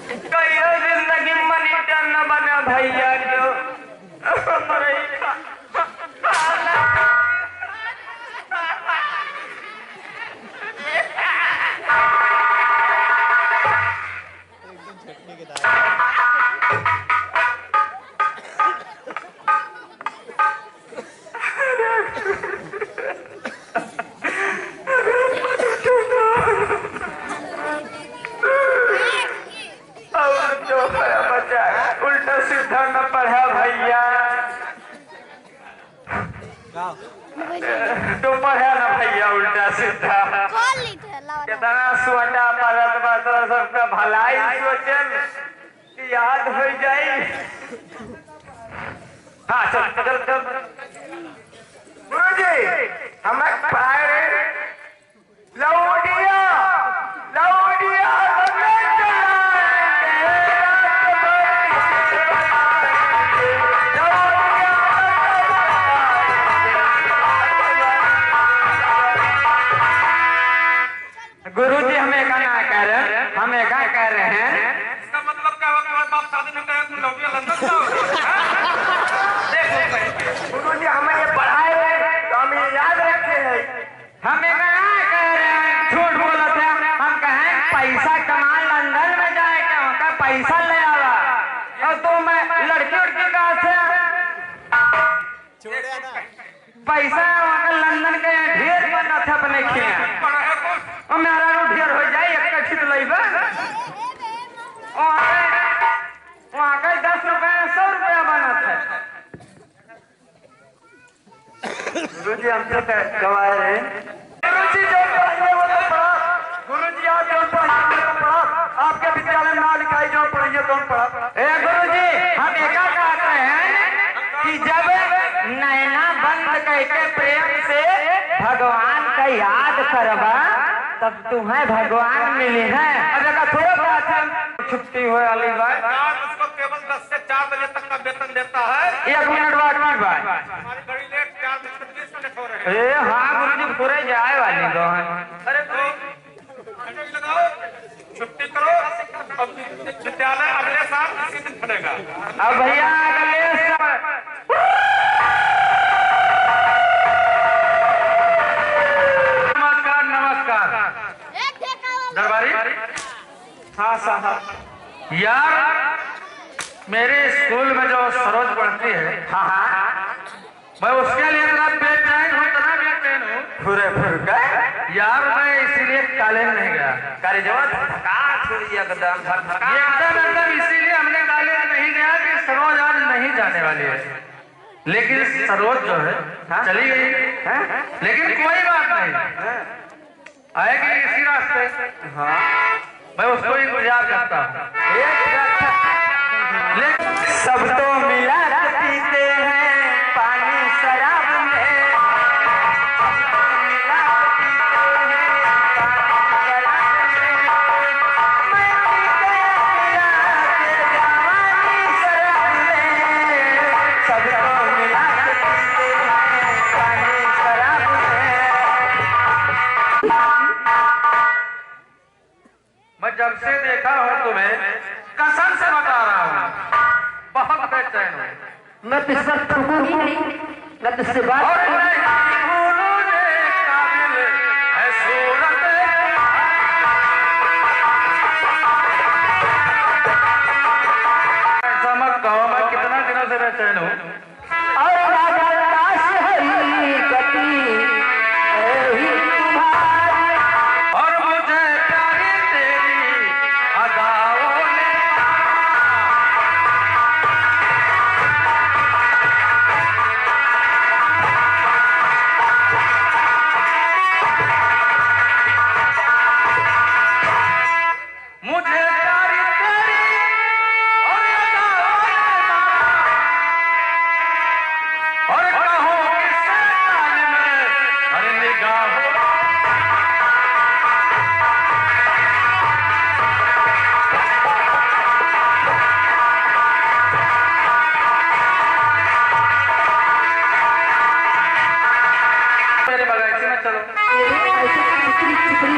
जिंदगी मनी टन बना भैया जो उल्टा सीधा न पढ़ा भैया तो पढ़ा ना भैया उल्टा सीधा कितना सुअटा पढ़त बात सबका भलाई सोचल कि याद हो जाए। हाँ चल चल चल गुरुजी हमें पढ़ाए लौडिया लौडिया गुरुजी हमें क्या कह रहे हैं हमें क्या कह रहे हैं इसका मतलब क्या हुआ तुम्हारे बाप शादी में कहे तुम लौटिया लंदन जाओ देखो गुरुजी हमें ये पढ़ाए तो हम ये याद रखे हैं हमें क्या कह रहे हैं झूठ बोला थे हम कहें पैसा कमा लंदन में जाए क्या होता पैसा ले आवा और तो मैं लड़की उड़की कहा से पैसा वहाँ का लंदन के ढेर बना था अपने खिया और मेरा रो ढेर हो जाए एक कठी तो लईबा वहाँ का 10 रुपया 100 रुपया बना था। गुरुजी हमसे गवाए रहे गुरुजी जो पढ़ाइए वो तो पढ़ा। गुरुजी आप जो पढ़ाइए वो पढ़ा। आपके विद्यालय में ना लिखाई जो पढ़ाइए तो पढ़ा। गुरुजी हम एका कहते हैं कि जब नैना बंद करके प्रेम से भगवान का याद करबा तब तुम्हें भगवान मिली है। अब देखा थोड़ा बात है छुट्टी हुए वाली बात उसको केवल 10 से 4 बजे तक का वेतन देता है। 1 मिनट बाद की बात। हमारी बड़ी लेट 4:20 हो रहे हैं। हाँ गुरुजी पूरे जाए वाली दो हैं। अरे तो लगाओ छुट्टी करो। अब विद्यालय अगले साल इसी दिन खुलेगा। अब भैया अगले साल दरबारी। हाँ साहब यार मेरे स्कूल में जो सरोज पढ़ती है हाँ हाँ मैं उसके लिए इतना बेचैन हूँ पूरे गए यार। मैं इसीलिए कॉलेज नहीं गया। कॉलेज एकदम इसीलिए हमने कॉलेज नहीं गया कि सरोज आज नहीं जाने वाली है। लेकिन सरोज जो है चली गई है। लेकिन कोई बात नहीं आएगी इसी रास्ते। हाँ मैं उसको इंतजार करता हूँ। सब तो मिला पीते हैं पानी शराब में। सब तो मिला पीते हैं पानी शराब में। मैं जब से देखा हूँ तुम्हें कसम से बता रहा हूँ बहुत बेचैन हूँ। मैं तुझसे ठुकूंगी नहीं मैं तुझसे बात ऐसा मत कहो। मैं कितना दिनों से बेचैन हूँ।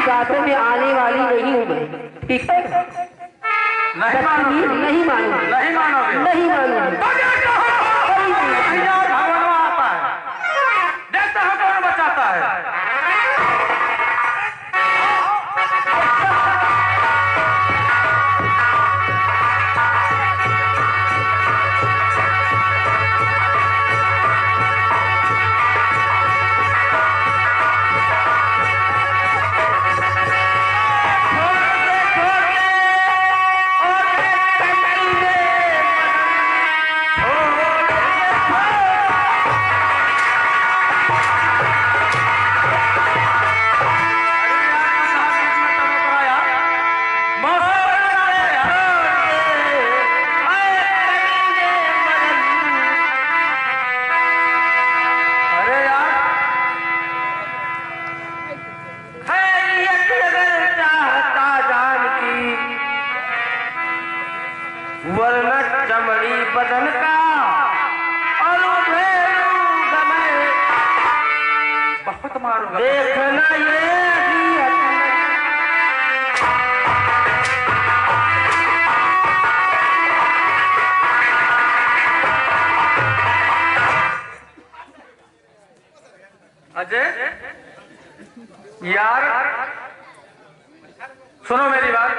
बातों में आने वाली नहीं हूँ मैं। ठीक है नहीं मानोगे नहीं मानूंगी नहीं मानोगे नहीं मानूंगी। भगवान आता है देखता है कौन बचाता है। वरना चमड़ी बदन का और बहुत मारूंगा। देखना ये अजय यार सुनो मेरी बात।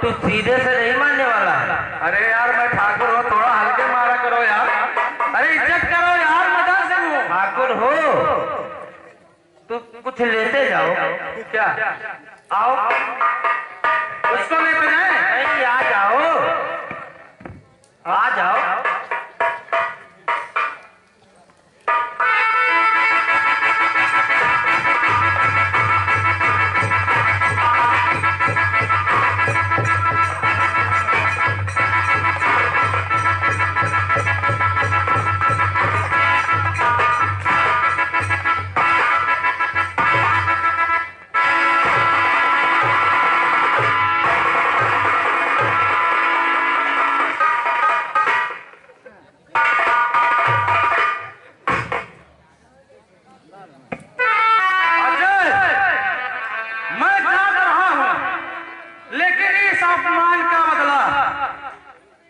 तू सीधे से नहीं मानने वाला है। अरे यार मैं ठाकुर हूँ, थोड़ा हल्के मारा करो यार। अरे इज्जत करो यार, मजाक से हूँ। ठाकुर हो तो कुछ लेते जाओ। क्या आओ, उसको लेते जाए? नहीं, आ जाओ, आ जाओ।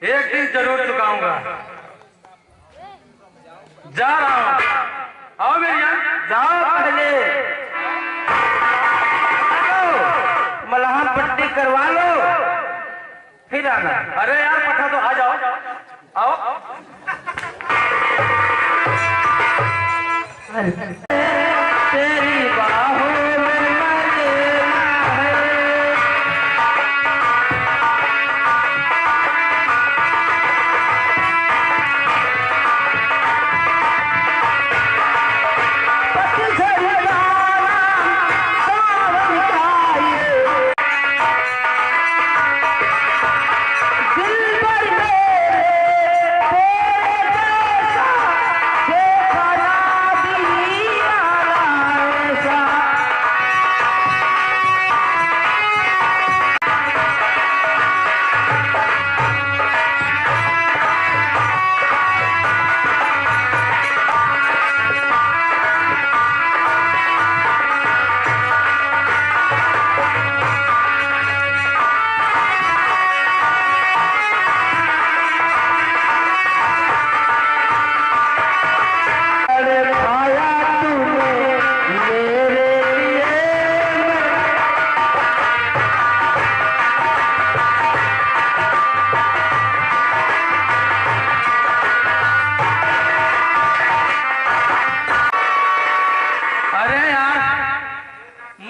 एक दिन जरूर चुकाऊंगा। जा रहा हूँ, आओ मेरी जान। जाओ पहले मलहम पट्टी करवा लो, फिर आना। अरे यार पठा तो आ जाओ, आओ। तेरी बाहों में मरना है।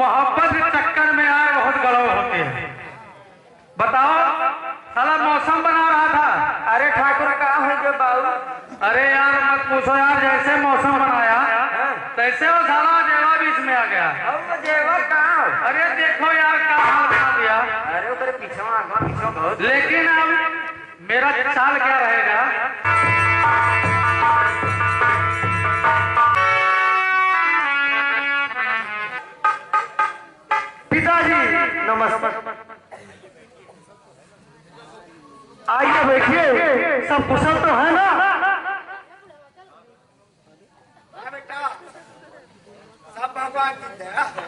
मोहब्बत के चक्कर में यार बहुत गड़बड़ होती है। बताओ, साला मौसम बना रहा था। अरे ठाकुर कहाँ है जो बाबू? अरे यार मत पूछो यार, जैसे मौसम बनाया तैसे वो साला जेवा बीच में आ गया। अब वो जेवर कहाँ? अरे देखो यार क्या हाल बना दिया। अरे उधर पीछे बहुत। लेकिन अब मेरा चाल क्या रहेगा? पिताजी नमस्कार। आइए बैठिए, सब कुशल तो है ना? बेटा, सब भगवान की दया है।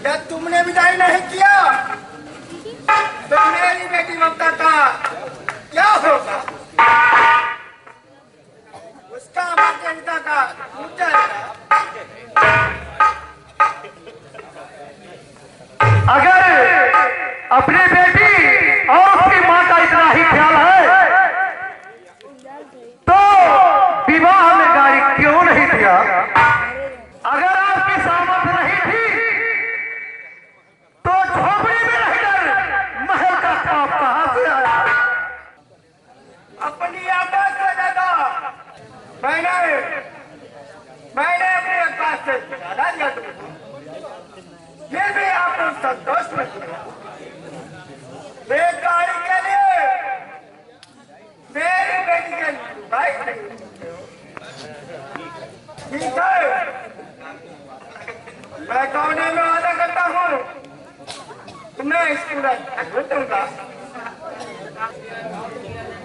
क्या तुमने विदाई नहीं किया तो मेरी बेटी ममता का क्या होगा? उसका माता पिता का टूट जाएगा। अगर अपनी बेटी और उसकी मां का इतना ही ख्याल है तो विवाह में गाड़ी क्यों नहीं दिया? अगर आपकी सामर्थ्य नहीं थी तो झोपड़ी में रहकर महल का खौफ कहां से आया? अपनी आदत से ज्यादा मैंने अपने पास से ज्यादा दिया तुमको, फिर भी आपको संतोष में एक गाड़ी के लिए मेरी बेटी के बाइक ठीक है। मैं कौने में वादा करता हूँ तुम्हें इस पूरा दूंगा।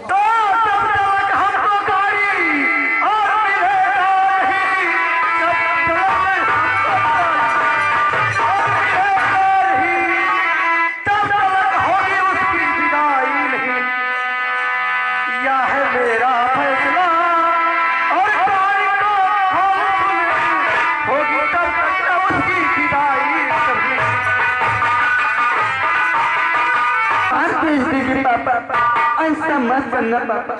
तो जब तक हमको गाड़ी और मिलेगा नहीं, जब तक तब तक होगी उसकी विदाई नहीं। यह है मेरा फैसला और तारीख को होगी तब तक उसकी विदाई कभी। देगी पापा, ऐसा मत करना पापा।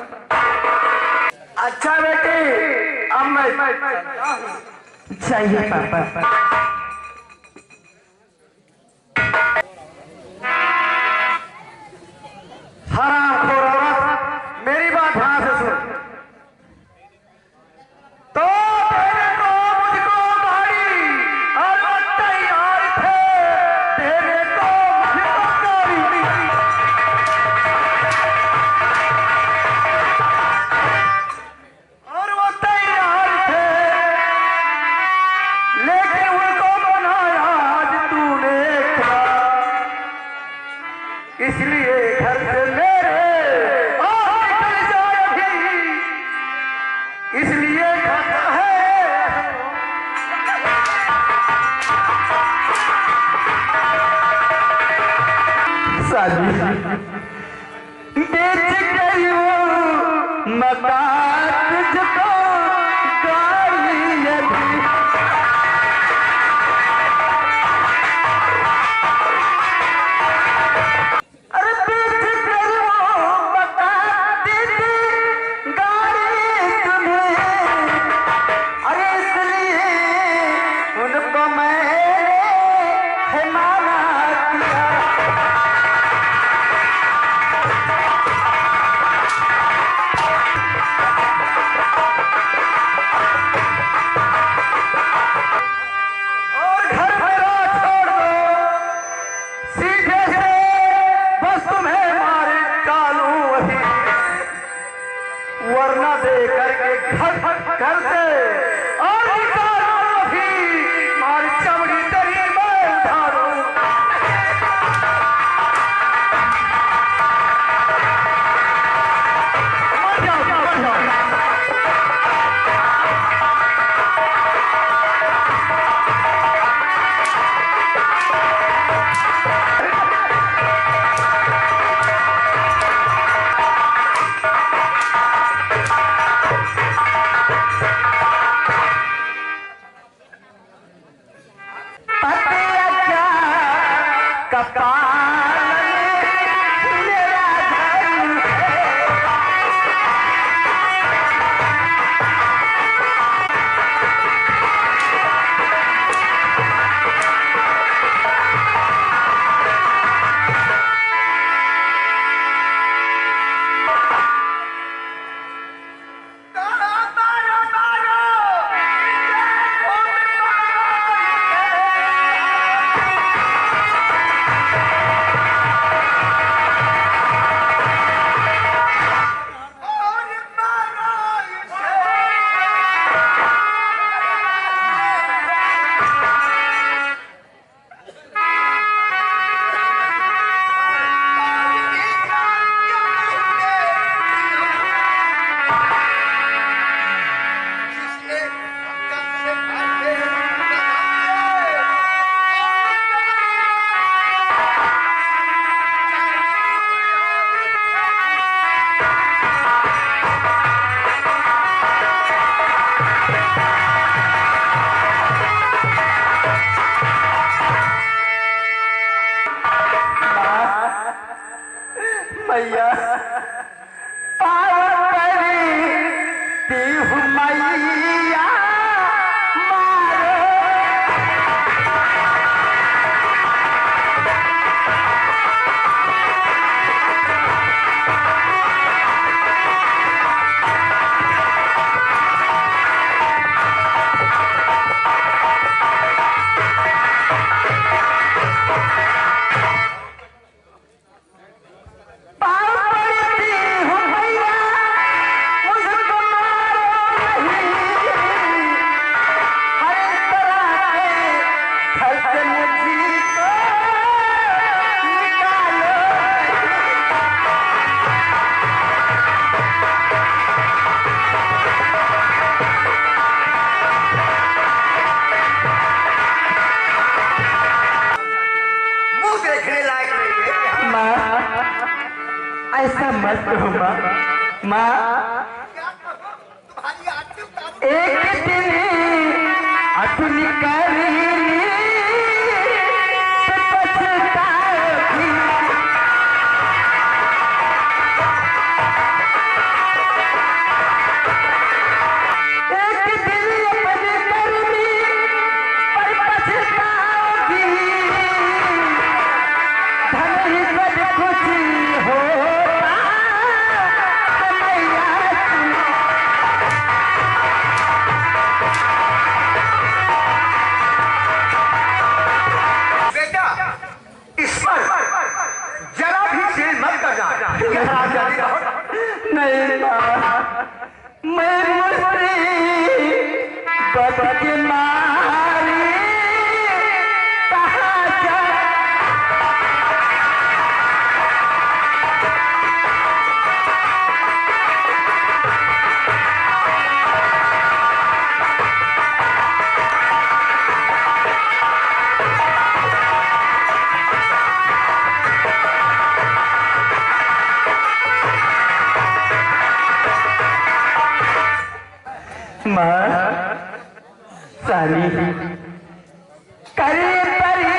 अच्छा बेटी, अब मैं चाहिए पापा। हरामखोर औरत, मेरी बात ध्यान से सुन। तो तेरे को मुझको गाड़ी और वो तैयार थे, तेरे को मुझको गाड़ी और वो तैयार थे, लेकिन उनको बनाया आज तूने क्या? इसलिए घर से मेरे और निकल जाए भी, इसलिए खाता है शादी बेच गई वो मकान तुझको गाड़ी अभी। अरे बेच गई वो मकान तेरी गाड़ी तुम्हें, अरे इसलिए उनको मैंने माना किया। और घर मेरा छोड़ दो, सीधे से बस तुम्हें मारे डालूं वही, वरना दे करके घर घर से और निकालूं वही, मारी चमड़ी तेरी मैं उधारूं। मर जाओ, मर जाओ। पतिया क्या कपाल मेरा धर्म है। मैया पार्वती तिहु मैया मारो। पार्वती तिहु मैया मुझको मारो नहीं, हर तरह के घर से मुझको निकालो। मुंह देखने लायक नहीं है। माँ ऐसा मत कहो माँ। माँ क्या कहो, तुम्हारी आंखें उतारो। एक दिन अपनी करीनी से पछताओगी। साली करे परी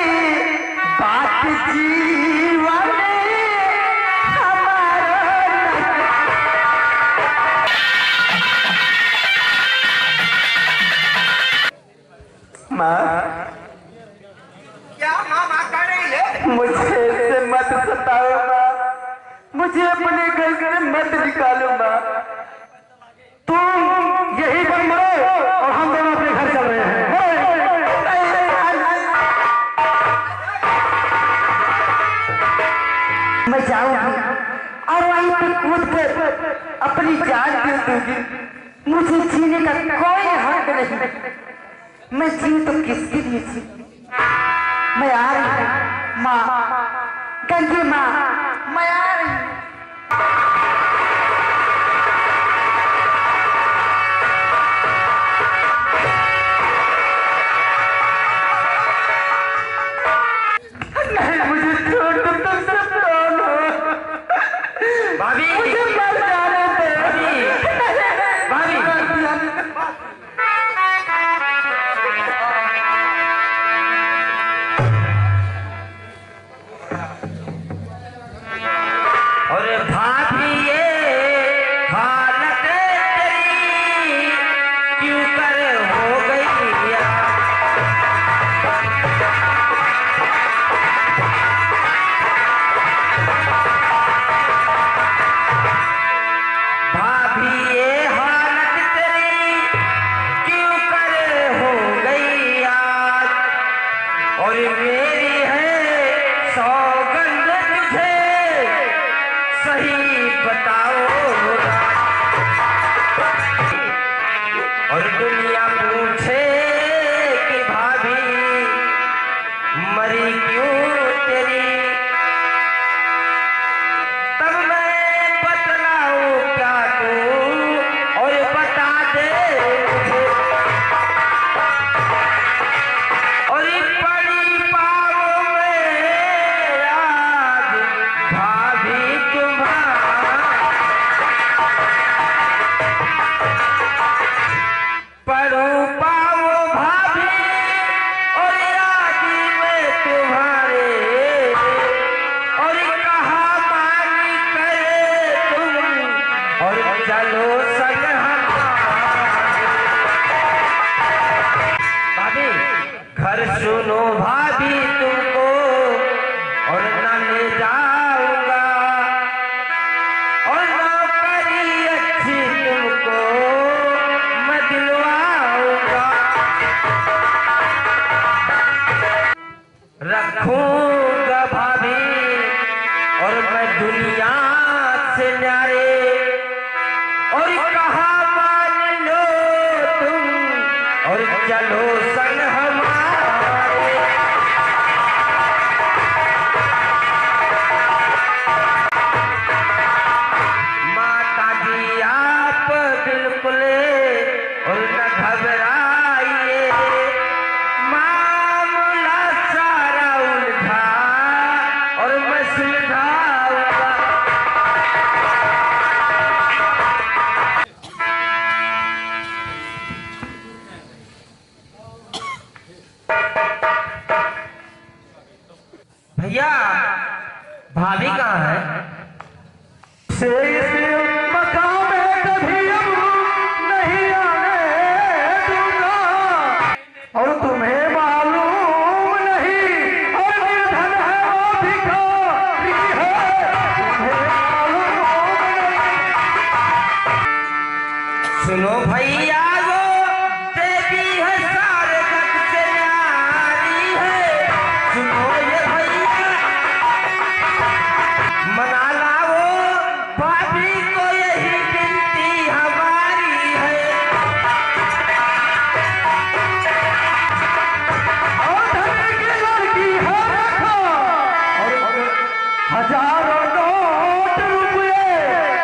बात जीवन माँ क्या मामा कर रही है? मुझे ऐसे मत सताओ माँ, मुझे अपने घर से मत निकालो माँ। तुम यही पर मरो और हम दोनों अपने घर चल रहे हैं। मैं जाऊंगी और वहीं पर कूद कर अपनी जान दे दूंगी। मुझे जीने का कोई हक नहीं। मैं जी तो किसके लिए जी? मैं आ रही हूँ माँ, गंगे माँ, मैं आ रही हूँ। नहीं, मुझे छोड़ दो, तुम सब दोनों। भाभी मुझे मर जाने दो। भाभी और भाभी ये हालत तेरी क्यों कर हो गई यार? भाभी ये हालत तेरी क्यों कर हो गई यार? और मेरी है सौगंध तुझे सही बताओ और दुनिया पूछे कि भाभी मरी क्यों तेरी, तब मैं बतलाऊं क्या तू और बता दे मुझे। और पड़ी पाँव में आज भाभी तुम्हारा, पड़ो पाँव भाभी और याद में तुम्हारे, और कहा मानी करे तुम और चलो संग हमारे। भाभी घर सुनो भाभी तुमको और न ले जाऊंगा, और नौकरी अच्छी तुमको मैं दिलवाऊंगा। रखूंगा भाभी और मैं दुनिया से न्यारे, और कहा मान लो तुम और चलो संग हमारे। माता जी आप बिल्कुल और न घबराइए, मामला सारा उलझा और मैं सुलझाऊंगा। भैया भाभी कहाँ है? से इस मकाम में कभी अब नहीं आने दूंगा, और तुम्हें मालूम नहीं और निर्धन है वो भिखारी है, तुम्हें मालूम नहीं। सुनो भैया वो देवी है सारे जग से न्यारी है। सुनो ये भैया मना लाओ भाभी को, यही विनती हमारी है। और धन की लड़की है रखा, और हजारों नोट रुपये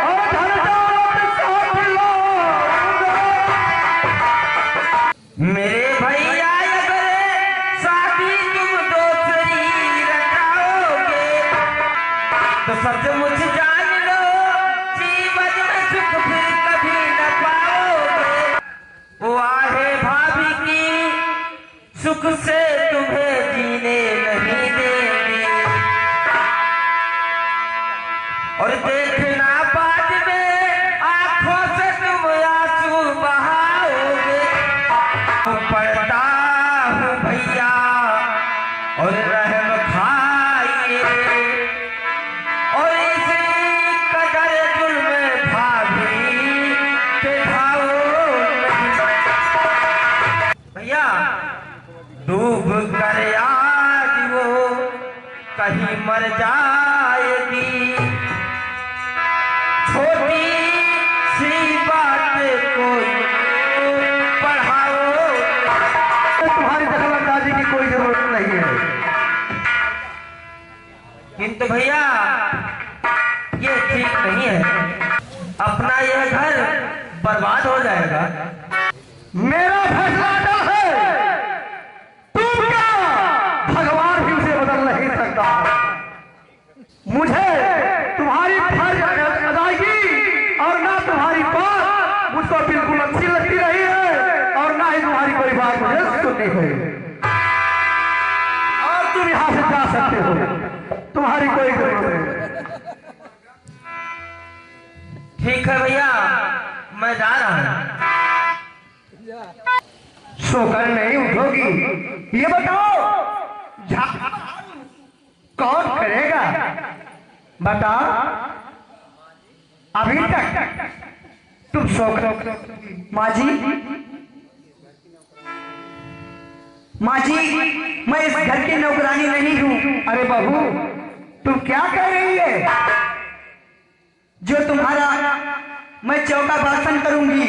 और धन दौलत साथ लाऊंगा। मेरे भैया अगर शादी तुम दूसरी रचाओगे तो सचमुच जान लो जीवन में सुख फिर कभी न पाओगे। वाहे भाभी की भी मर जाएगी। छोटी सी बात को पढ़ाओ। तुम्हारी दखलंदाजी की कोई जरूरत नहीं है। किंतु भैया ये ठीक नहीं है, अपना यह घर बर्बाद हो जाएगा। मेरा फैसला अटल है। तुम क्या भगवान भी उसे बदल नहीं सकता। मुझे तुम्हारी फर्ज अदायगी और ना तुम्हारी बात मुझको बिल्कुल अच्छी लगती रही है और ना ही तुम्हारी कोई बात मुझे सुननी है। और तुम यहाँ से जा सकते हो, तुम्हारी कोई जरूरत नहीं। ठीक है भैया, मैं जा रहा हूँ। सोकर नहीं उठोगी, ये बताओ कौन करेगा? बताओ, अभी तक तुम सोकर। माँ जी, माँ जी, मैं इस घर की नौकरानी नहीं हूँ। अरे बहू, तुम क्या कह रही है? जो तुम्हारा मैं चौका बासन करूंगी।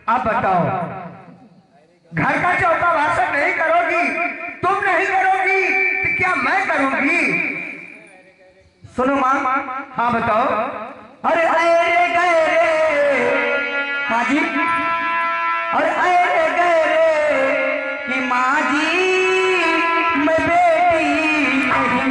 अब बताओ, घर का चौका भाषण नहीं करोगी? तुम नहीं करोगी तो क्या मैं करूंगी? सुनो माँ। हाँ बताओ। अरे अरे गए रे माँ जी, अरे अरे गए रे कि माँ जी मैं बेटी नहीं।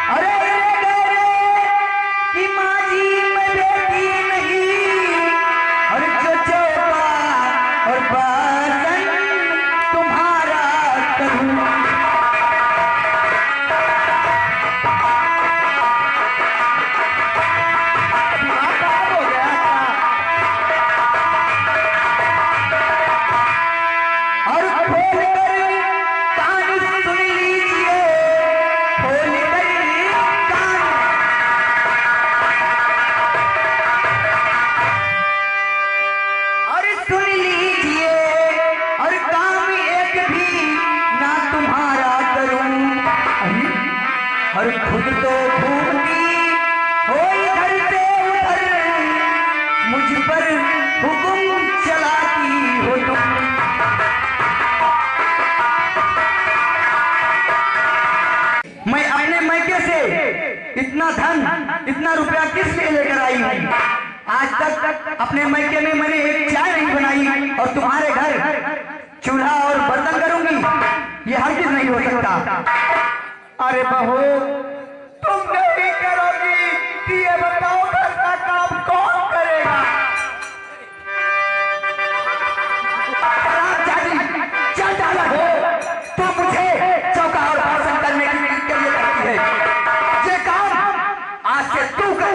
अरे गए रे कि माँ जी मैं बेटी नहीं। अरे जो चौका और बासन तुम्हारा करूं। हो गया और खोल कर कान सुन लीजिए, खोल कर कान। और सुन लीजिए, और काम एक भी ना तुम्हारा करूं। और खुद तो घूमती हो इधर से उधर, मुझ पर हुक्म चलाती हो तुम। मैं अपने मायके से इतना धन, इतना रुपया किस लिए लेकर आई हूँ? आज तक अपने मायके में मैंने एक चाय नहीं बनाई और तुम्हारे घर चूल्हा और बर्तन करूंगी, ये हरगिज नहीं हो सकता। अरे बहू, तुम नहीं करोगी कि ये बताओ घर का काम कौन करेगा? चाची, चल डाला हो तो मुझे चौका और भाषण करने के लिए कहती है। ये काम आज से तू कर।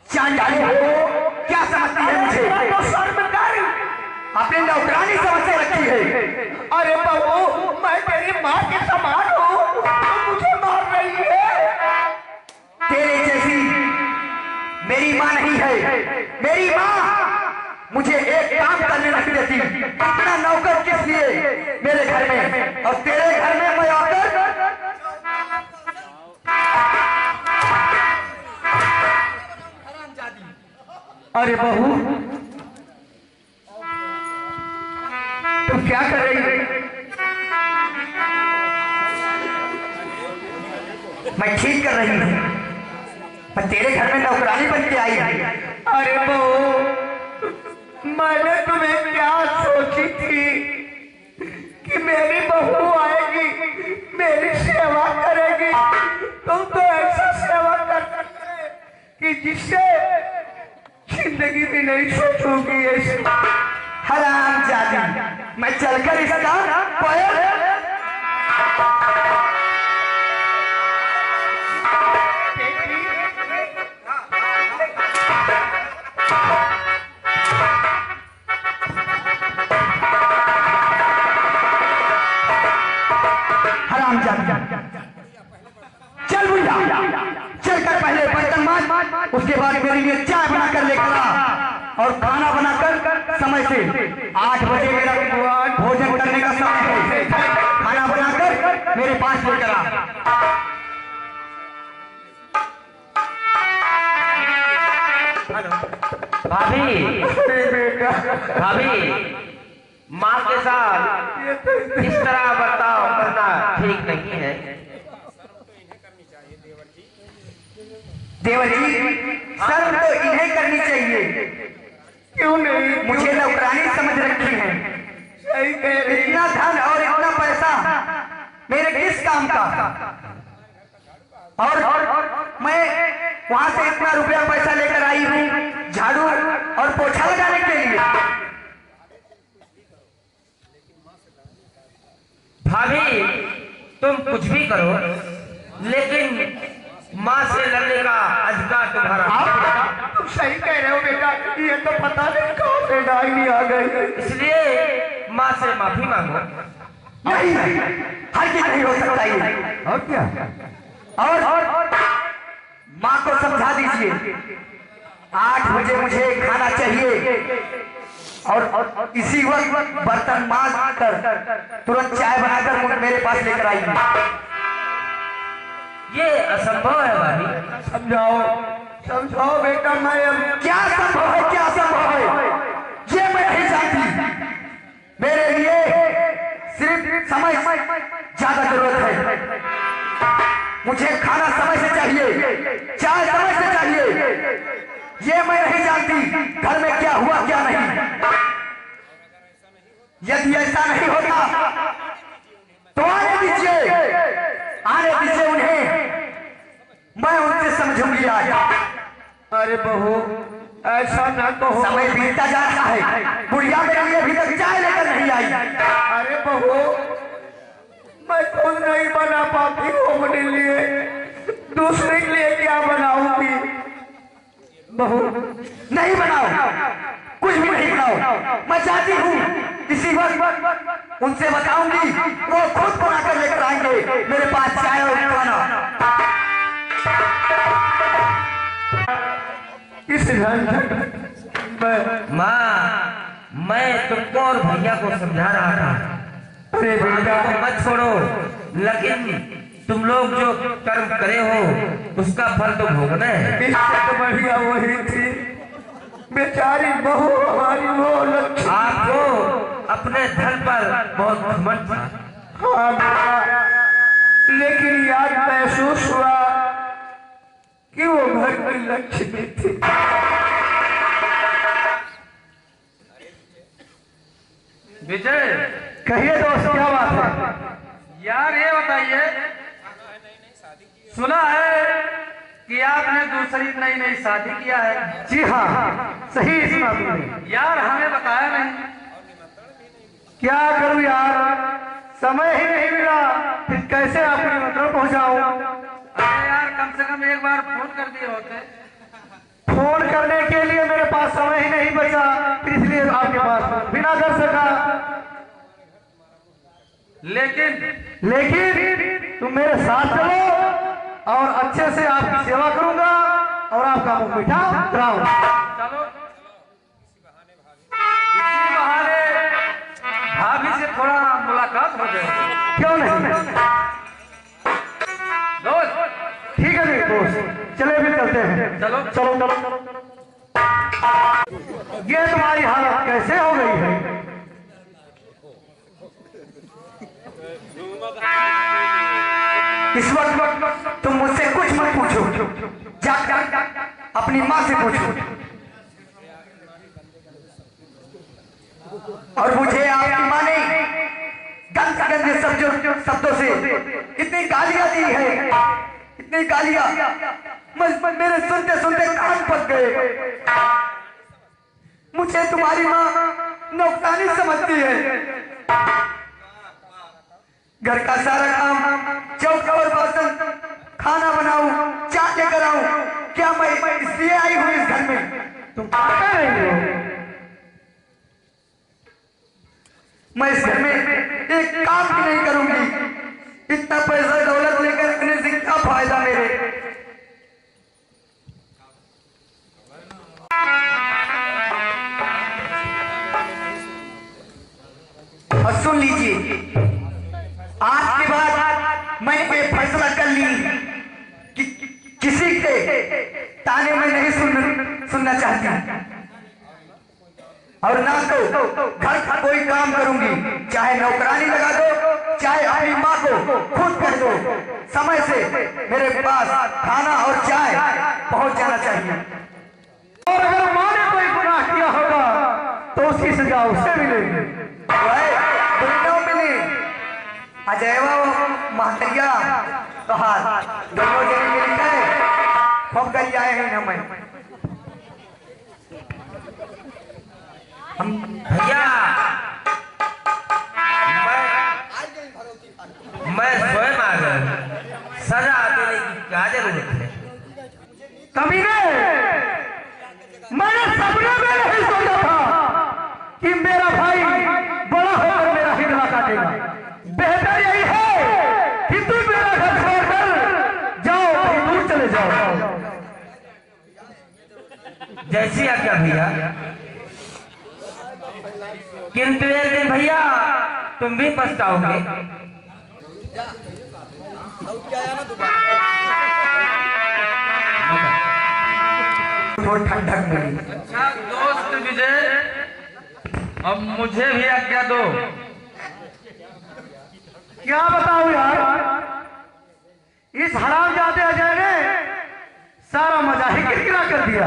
चांद डाले हो, क्या समझती है मुझे? तो शर्म कर। अपनी नौकरानी समझ के रखी है। अरे बहू, मैं तेरी माँ के समान हूँ, तो मुझे मार रही है। तेरे जैसी मेरी माँ नहीं है। मेरी माँ मुझे एक काम करने नहीं देती। इतना नौकर किस लिए मेरे घर में, और तेरे घर में मैं आकर। अरे बहू, तुम क्या कर रही है? मैं ठीक कर रही हूँ। मैं तेरे घर में नौकरानी बन के आई है। अरे बहू, मैंने तुम्हें क्या सोची थी कि मेरी बहू आएगी, मेरी सेवा करेगी। तुम तो ऐसी सेवा करते कि जिससे जिंदगी भी नहीं सोचूंगी। ऐसी हराम जादी, मैं चलकर इसका पैर। हराम जादी, चल बुढ़िया, चलकर पहले बर्तन मांज, उसके बाद मेरे लिए चाय बनाकर लेकर आ और खाना बनाकर समय से 8 बजे मेरा भोजन करने का समय है। खाना बनाकर मेरे पास लेकर आ। भाभी, भाभी, माँ के साथ इस तरह बर्ताव करना ठीक नहीं है। देवर जी, शर्म तो इन्हें करनी चाहिए। क्यों नहीं? मुझे नौकरानी समझ रखी है। सही कह रही। इतना धन और इतना पैसा मेरे किस काम का? और मैं वहां से इतना रुपया पैसा लेकर आई हूँ झाड़ू और पोछा लगाने के लिए। भाभी, तुम कुछ भी करो, लेकिन माँ से लड़ने का अधिकार तुम्हारा नहीं। तुम सही कह रहे हो बेटा, ये तो पता नहीं कहाँ से डायनी आ गई। इसलिए माँ से माफी मांगो। नहीं, हर चीज नहीं हो सकता ये। और क्या? और माँ को समझा दीजिए 8 बजे मुझे खाना चाहिए और इसी वक्त बर्तन मांज कर तुरंत चाय बनाकर मेरे पास लेकर आइए। ये असंभव है भाभी। समझाओ, समझाओ बेटा। मैं अब क्या संभव है, क्या संभव है ये मैं नहीं जानती। मेरे लिए सिर्फ समय ज्यादा जरूरत है। मुझे खाना समय से चाहिए, चाय समय से चाहिए। ये मैं नहीं जानती घर में क्या हुआ क्या नहीं। यदि ऐसा नहीं होता तो आने दीजिए उन्हें, मैं उनसे समझूंगी आज। अरे बहू, ऐसा ना कहो। समय बीतता जा रहा है, बुढ़िया मेरे लिए अभी तक चाय लेकर नहीं आई। अरे बहू, मैं खुद नहीं बना पाती हूँ अपने लिए, दूसरे के लिए क्या बनाऊंगी? बहू नहीं बनाओ, कुछ भी नहीं बनाओ। मैं चाहती हूँ इसी वक्त उनसे बताऊंगी, वो खुद बनाकर लेकर आएंगे मेरे पास चाय और खाना। इस माँ, मैं तुमको और भैया को समझा रहा था। अरे बेटा, मत छोड़ो, लेकिन तुम लोग जो कर्म करे हो उसका फल तो भोगना है। इससे तो बढ़िया वही थी बेचारी बहू हमारी, वो लक्ष्मी। आपको अपने धन पर बहुत घमंड था। हाँ बेटा, लेकिन याद महसूस हुआ कि वो घर की लक्ष्मी थी। विजय, कहिए दोस्त, क्या बात है? यार ये बताइए, सुना है कि आपने दूसरी नई शादी किया है। जी हाँ, सही सुना तुमने। यार हमें बताया नहीं। क्या करूं यार, समय ही नहीं मिला, फिर कैसे आपकी मतलब पहुंचाऊं? अरे यार, कम से कम एक बार फोन कर दिए होते। फोन करने के लिए मेरे पास समय ही नहीं बचा, फिर इसलिए आपके पास फोन भी ना कर सका। लेकिन तुम मेरे साथ चलो और अच्छे से आपकी सेवा करूंगा और आपका मुंह मीठा कराऊंगा। चलो, इसी बहाने भाभी से थोड़ा मुलाकात हो जाए। क्यों नहीं? दोस्त, ठीक है मेरे दोस्त, चले भी चलते हैं। चलो। चलो चलो चलो। ये तुम्हारी हालत कैसे हो गई है? इस वक्त तुम मुझसे कुछ मत पूछो, जाकर अपनी माँ से पूछो। और मुझे आपकी माँ ने गंदे गंदे शब्दों से इतनी गालियां दी है, इतनी गालियां मेरे सुनते सुनते कान फंस गए। मुझे तुम्हारी माँ नौकरानी समझती है। घर का सारा काम, चौका और बर्तन, खाना बनाऊं, चाय लेकर आऊं, क्या मैं इसलिए आई हूं इस घर में? तुम क्या कर रही हो? मैं इस घर में एक काम भी नहीं करूंगी, इतना पैसा दौलत लेकर रखने से क्या फायदा मेरे। और सुन लीजिए, आज के बाद मैंने ये फैसला कर ली कि किसी के ताने में नहीं सुनना चाहती, और ना तो घर का कोई काम करूंगी, चाहे नौकरानी लगा दो, चाहे अपनी माँ को खुद कह दो समय से मेरे पास खाना और चाय पहुंच जाना चाहिए। और अगर माँ ने कोई गुनाह किया होगा तो उसकी सजा उसे मिलेगी। दोनों मिली अजयवा महतरिया कहा दोनों जने मिल गए, हम कर आए हैं ना। भैया मैं स्वयं आ गया, सजा देने की क्या जरूरत है। कमीने, मैंने सपने में नहीं सोचा था कि मेरा भाई बड़ा होकर मेरा हिस्सा काटेगा। बेहतर यही है कि तुम मेरा घर छोड़कर जाओ, कहीं दूर चले जाओ। जैसी आज्ञा भैया, किंतु एक दिन भैया तुम भी पछताओगे। ठंडक मिली। अच्छा दोस्त विजय, अब मुझे भी आज्ञा दो। क्या बताऊं यार, इस हरामजादे अजय ने सारा मजा ही किरकिरा कर दिया।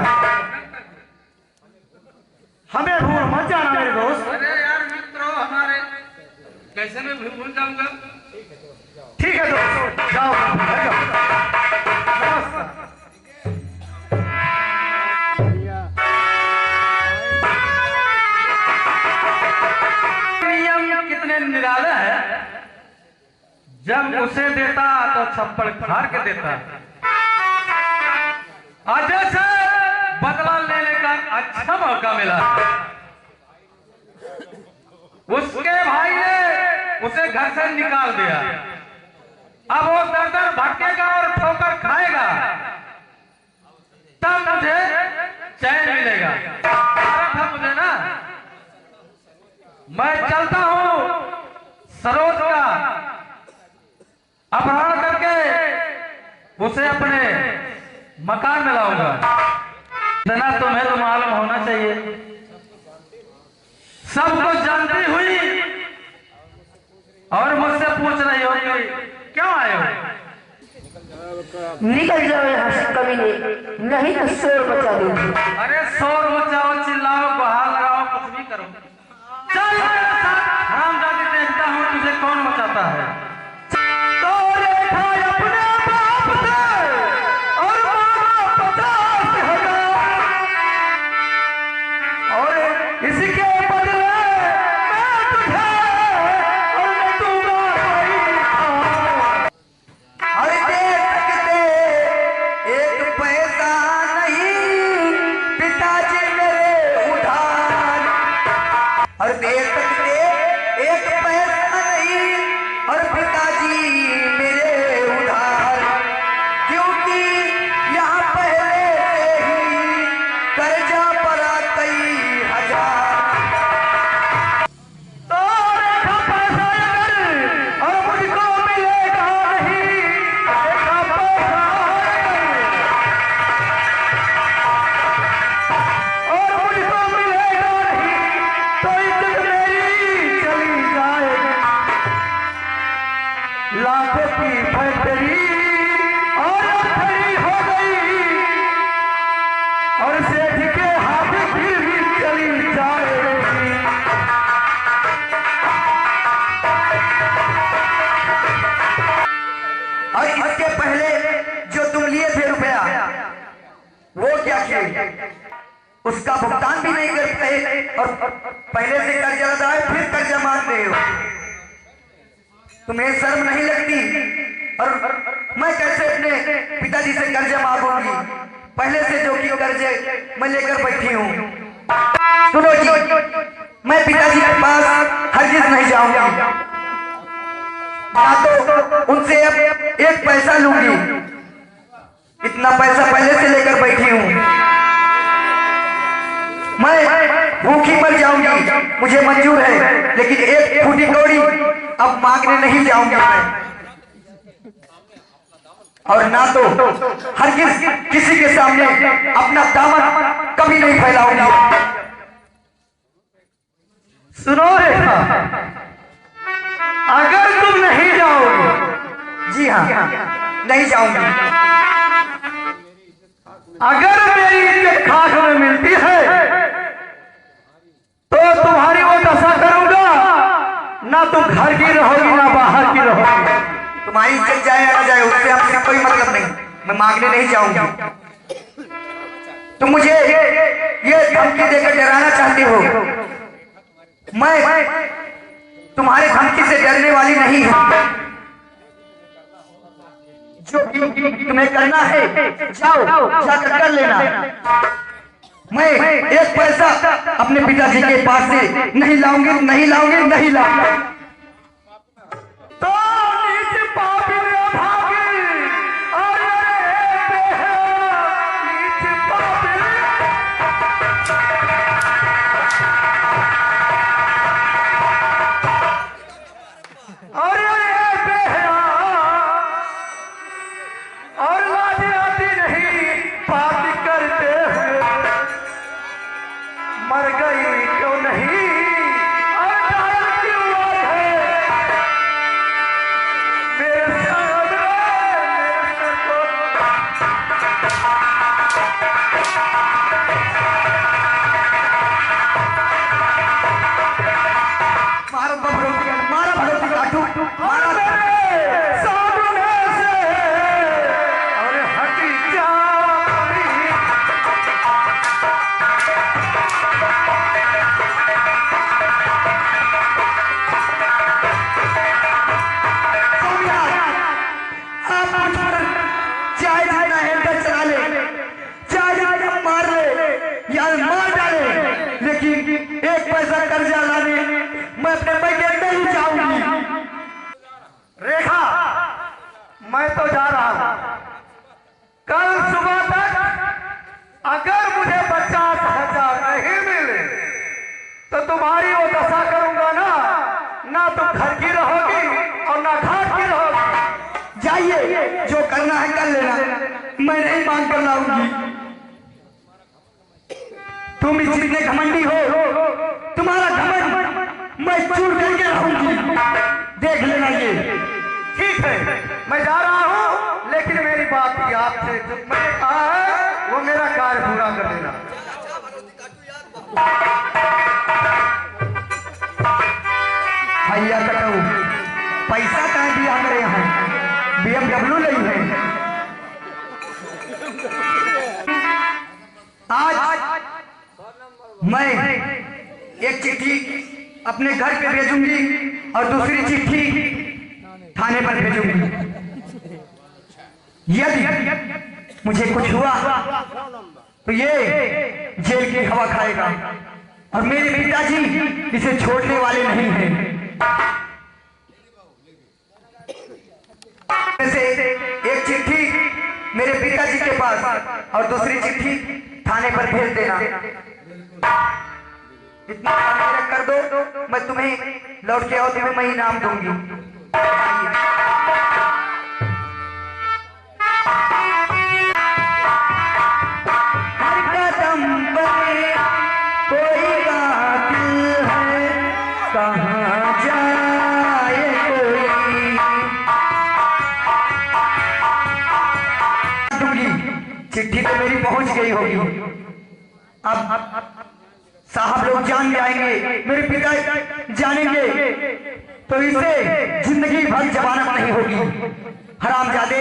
हमें भूल मत जाना मेरे दोस्त। अरे यार मित्रों हमारे, कैसे मैं भूल जाऊंगा। ठीक है दोस्त, जाओ घर जाओ। नमस्कार। नियम कितने निराले हैं, जब उसे देता तो छप्पड़ फाड़ के देता। अजय से बदला लेने का अच्छा मौका मिला। उसके भाई ने उसे घर से निकाल दिया। अब वो दर दर भटकेगा और ठोकर खाएगा, तब मुझे चैन मिलेगा। था मुझे ना, मैं चलता हूं सरोज का अपहरण करके उसे अपने मकान में लाऊंगा। इतना तुम्हें तो मालूम होना चाहिए, सब कुछ जानती हुई और मुझसे पूछ रही होगी क्यों आए हो। निकल जाओ यहाँ से कमीने, नहीं तो शोर मचा दूंगी। अरे शोर मचाओ, चिल्लाओ, बहार लगाओ, कुछ भी करो। चल मेरे साथ, रामजादी देखता हूँ तुझे कौन मचाता है। तो देखा अपने बाप से और मांगा 50,000, और इसके बदले मैं तुझे और मैं दूंगा कोई खाओ। अरे देख सकते एक पैसा नहीं पिताजी मेरे उधार, और देख सकते एक पैसा नहीं और पिताजी मेरे उधार, क्योंकि यहाँ पहले से ही कर्जा पड़ा कई हजार। तो देखा पैसा अगर और मुझको मिलेगा नहीं, देखा पैसा और मुझको मिलेगा नहीं तो इज्जत मेरी चली जाएगी। लाखों की फैक्ट्री और खड़ी हो गई और सेठ के हाथ फिर भी चली जाएगी। और इसके पहले जो तुम लिए थे रुपया, वो क्या किए? उसका भुगतान भी नहीं कर पाए, और पहले से कर्जा लगा है फिर कर्जा मांगते हो। तुम्हें शर्म नहीं लगती? और मैं कैसे अपने पिताजी से कर्जा मांगूंगी? पहले से जो कि कर्जे मैं लेकर बैठी हूँ। सुनो जी, मैं पिताजी के पास हरगिज नहीं जाऊंगी। ना तो उनसे अब एक पैसा लूंगी। इतना पैसा पहले से लेकर बैठी हूँ। मैं भूखी मर जाऊंगी, मुझे मंजूर है, लेकिन एक फूटी कौड़ी अब मांगने नहीं जाऊंगा मैं। और ना तो हर किसी के सामने अपना दामन कभी नहीं फैलाऊंगी। सुनो रेखा, अगर तुम नहीं जाओगे, जी हाँ, नहीं जाऊंगी। अगर मेरी इज्जत खाक में मिलती है तो तुम्हारी वो दशा करूंगा, ना तुम घर की रहोगी ना बाहर की रहोगी। तुम्हारी इज्जत जाए या ना जाए उससे आपसे कोई मतलब नहीं, मैं मांगने नहीं जाऊंगी। तुम मुझे ये धमकी देकर डराना चाहते हो, मैं तुम्हारे धमकी से डरने वाली नहीं हूं। जो तुम्हें करना है जाओ, जाकर कर लेना। मैं एक पैसा अपने पिताजी के पास से नहीं लाऊंगी, नहीं लाऊंगी, नहीं लाऊंगी। तो नीच पापी भागी, अरे नीच पापी। अरे बेहया, और लाज आती नहीं बात करते हुए, मर गई क्यों नहीं, और डाल क्यों है मेरे सामने, मेरे सर को। मारो भरोसी, मारो भरोसी काटू, मारो सामने से और हटी जाती। चाहे जितना हैंडल चला ले, चाहे जितना मार ले या मार डाले, लेकिन एक पैसा कर्जा लाने मैं अपने पैके नहीं जाऊंगी। रेखा, मैं तो जा रहा हूं। कल सुबह तक अगर मुझे 50,000 नहीं मिले तो तुम्हारी वो दशा करूंगा ना, ना तुम घर की रहोगी और ना घाट की रहोगी। जाइए, जो करना है कर लेना, मैं नहीं मांग कर लाऊंगी। तुम इतने घमंडी हो, तुम्हारा घमंड मैं चूर करके रहूंगी, देख लेना ये। ठीक है, मैं जा रहा हूं, लेकिन मेरी बात याद से जो मैंने कहा है वो मेरा कार्य पूरा कर देना। भैया कटू पैसा कहाँ दिया मेरे यहाँ, BMW नहीं है। आज मैं एक चिट्ठी अपने घर पे भेजूंगी और दूसरी चिट्ठी थाने पर भेजूंगी। यदि मुझे कुछ हुआ तो ये जेल की हवा खाएगा और मेरे पिताजी इसे छोड़ने वाले नहीं हैं। से एक चिट्ठी मेरे पिताजी के पास और दूसरी चिट्ठी थाने पर भेज देना। इतना काम मेरा कर दो, मैं तुम्हें लौट के आओ तुम्हें मैं इनाम दूंगी। हर कदम पर कोई कातिल है, कहाँ जाए कोई। चिट्ठी तो मेरी पहुंच गई होगी। अब साहब लोग जान जाएंगे, मेरे पिता जानेंगे तो इसे जिंदगी भर जमानत नहीं होगी। हरामजादे,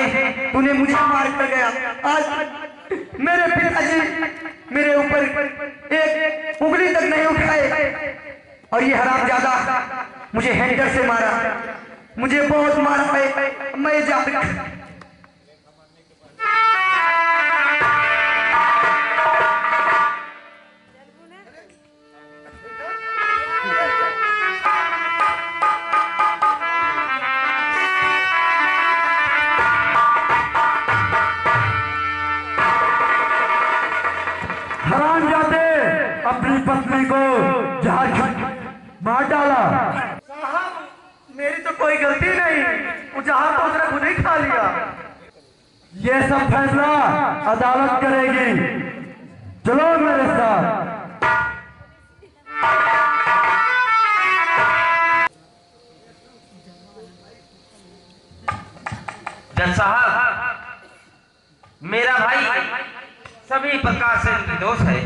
तूने मुझे मार कर गया। आज मेरे पिताजी मेरे ऊपर एक उंगली तक नहीं उठाए और ये हरामजादा मुझे हैंडल से मारा, मुझे बहुत मारा है। मैं जा खुद ही खा लिया। ये सब फैसला अदालत करेगी। चलो मेरे साथ। जज साहब, मेरा भाई सभी प्रकार से निर्दोष है।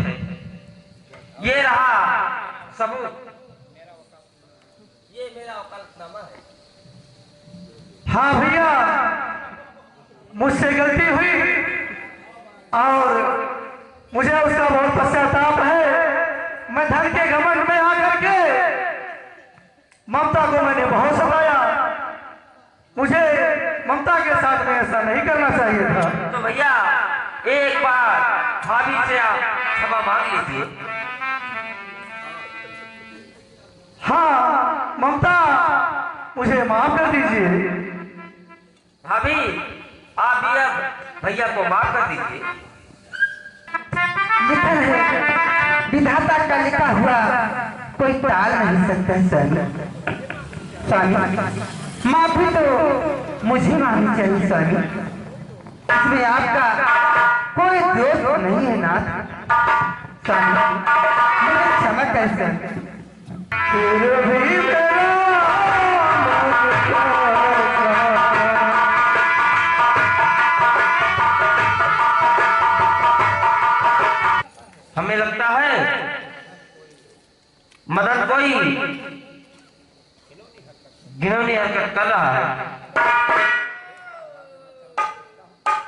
ये रहा सबूत, ये मेरा वकालतनामा है। हाँ भैया, मुझसे गलती हुई और मुझे उसका बहुत पश्चाताप है। मैं धन के घमंड में आकर के ममता को मैंने बहुत सताया। मुझे ममता के साथ में ऐसा नहीं करना चाहिए था। तो भैया एक बार भाभी से आप क्षमा मांग लीजिए। हाँ ममता, मुझे माफ कर दीजिए। भाभी आप भी अब भैया को माफ कर दीजिए। लिखा है, विधाता का लिखा हुआ कोई टाल नहीं सकता स्वामी। माफी तो मुझे मांगनी चाहिए स्वामी। इसमें आपका कोई दोष नहीं है नाथ। स्वामी मुझे क्षमा कर सकते। फिर भी मेरा हमें लगता है मदन कोई घिनौनी हरकत कर रहा है।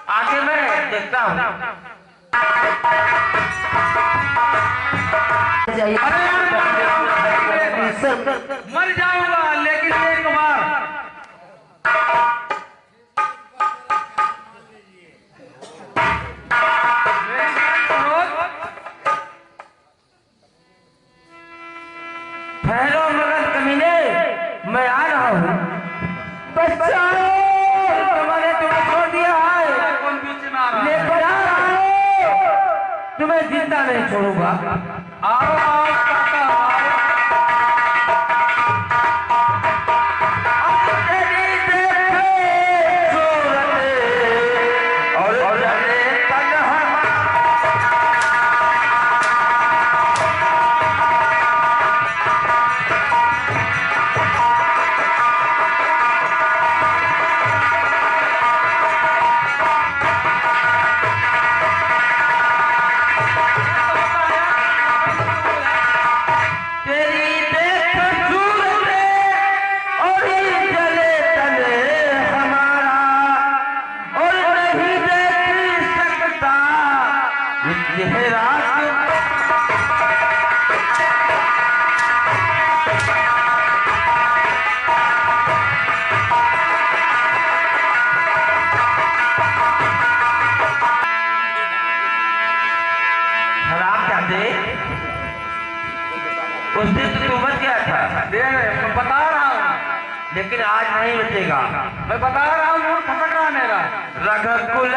आगे मैं देखता हूँ। मर जाऊंगा लेकिन एक बार ठहरो मगर कमीने, मैं आ रहा हूँ। तुम्हारे तुम्हें छोड़ दिया है, कौन बीच में आ रहा है? लेकर आ रहा हूँ। तुम्हें जिंदा नहीं छोड़ूंगा। आओ आओ काका, आओ। उस दिन तो तू बच गया था। मैं बता रहा हूँ, लेकिन आज नहीं बचेगा। मैं बता रहा हूँ, खटक रहा मेरा। रघुकुल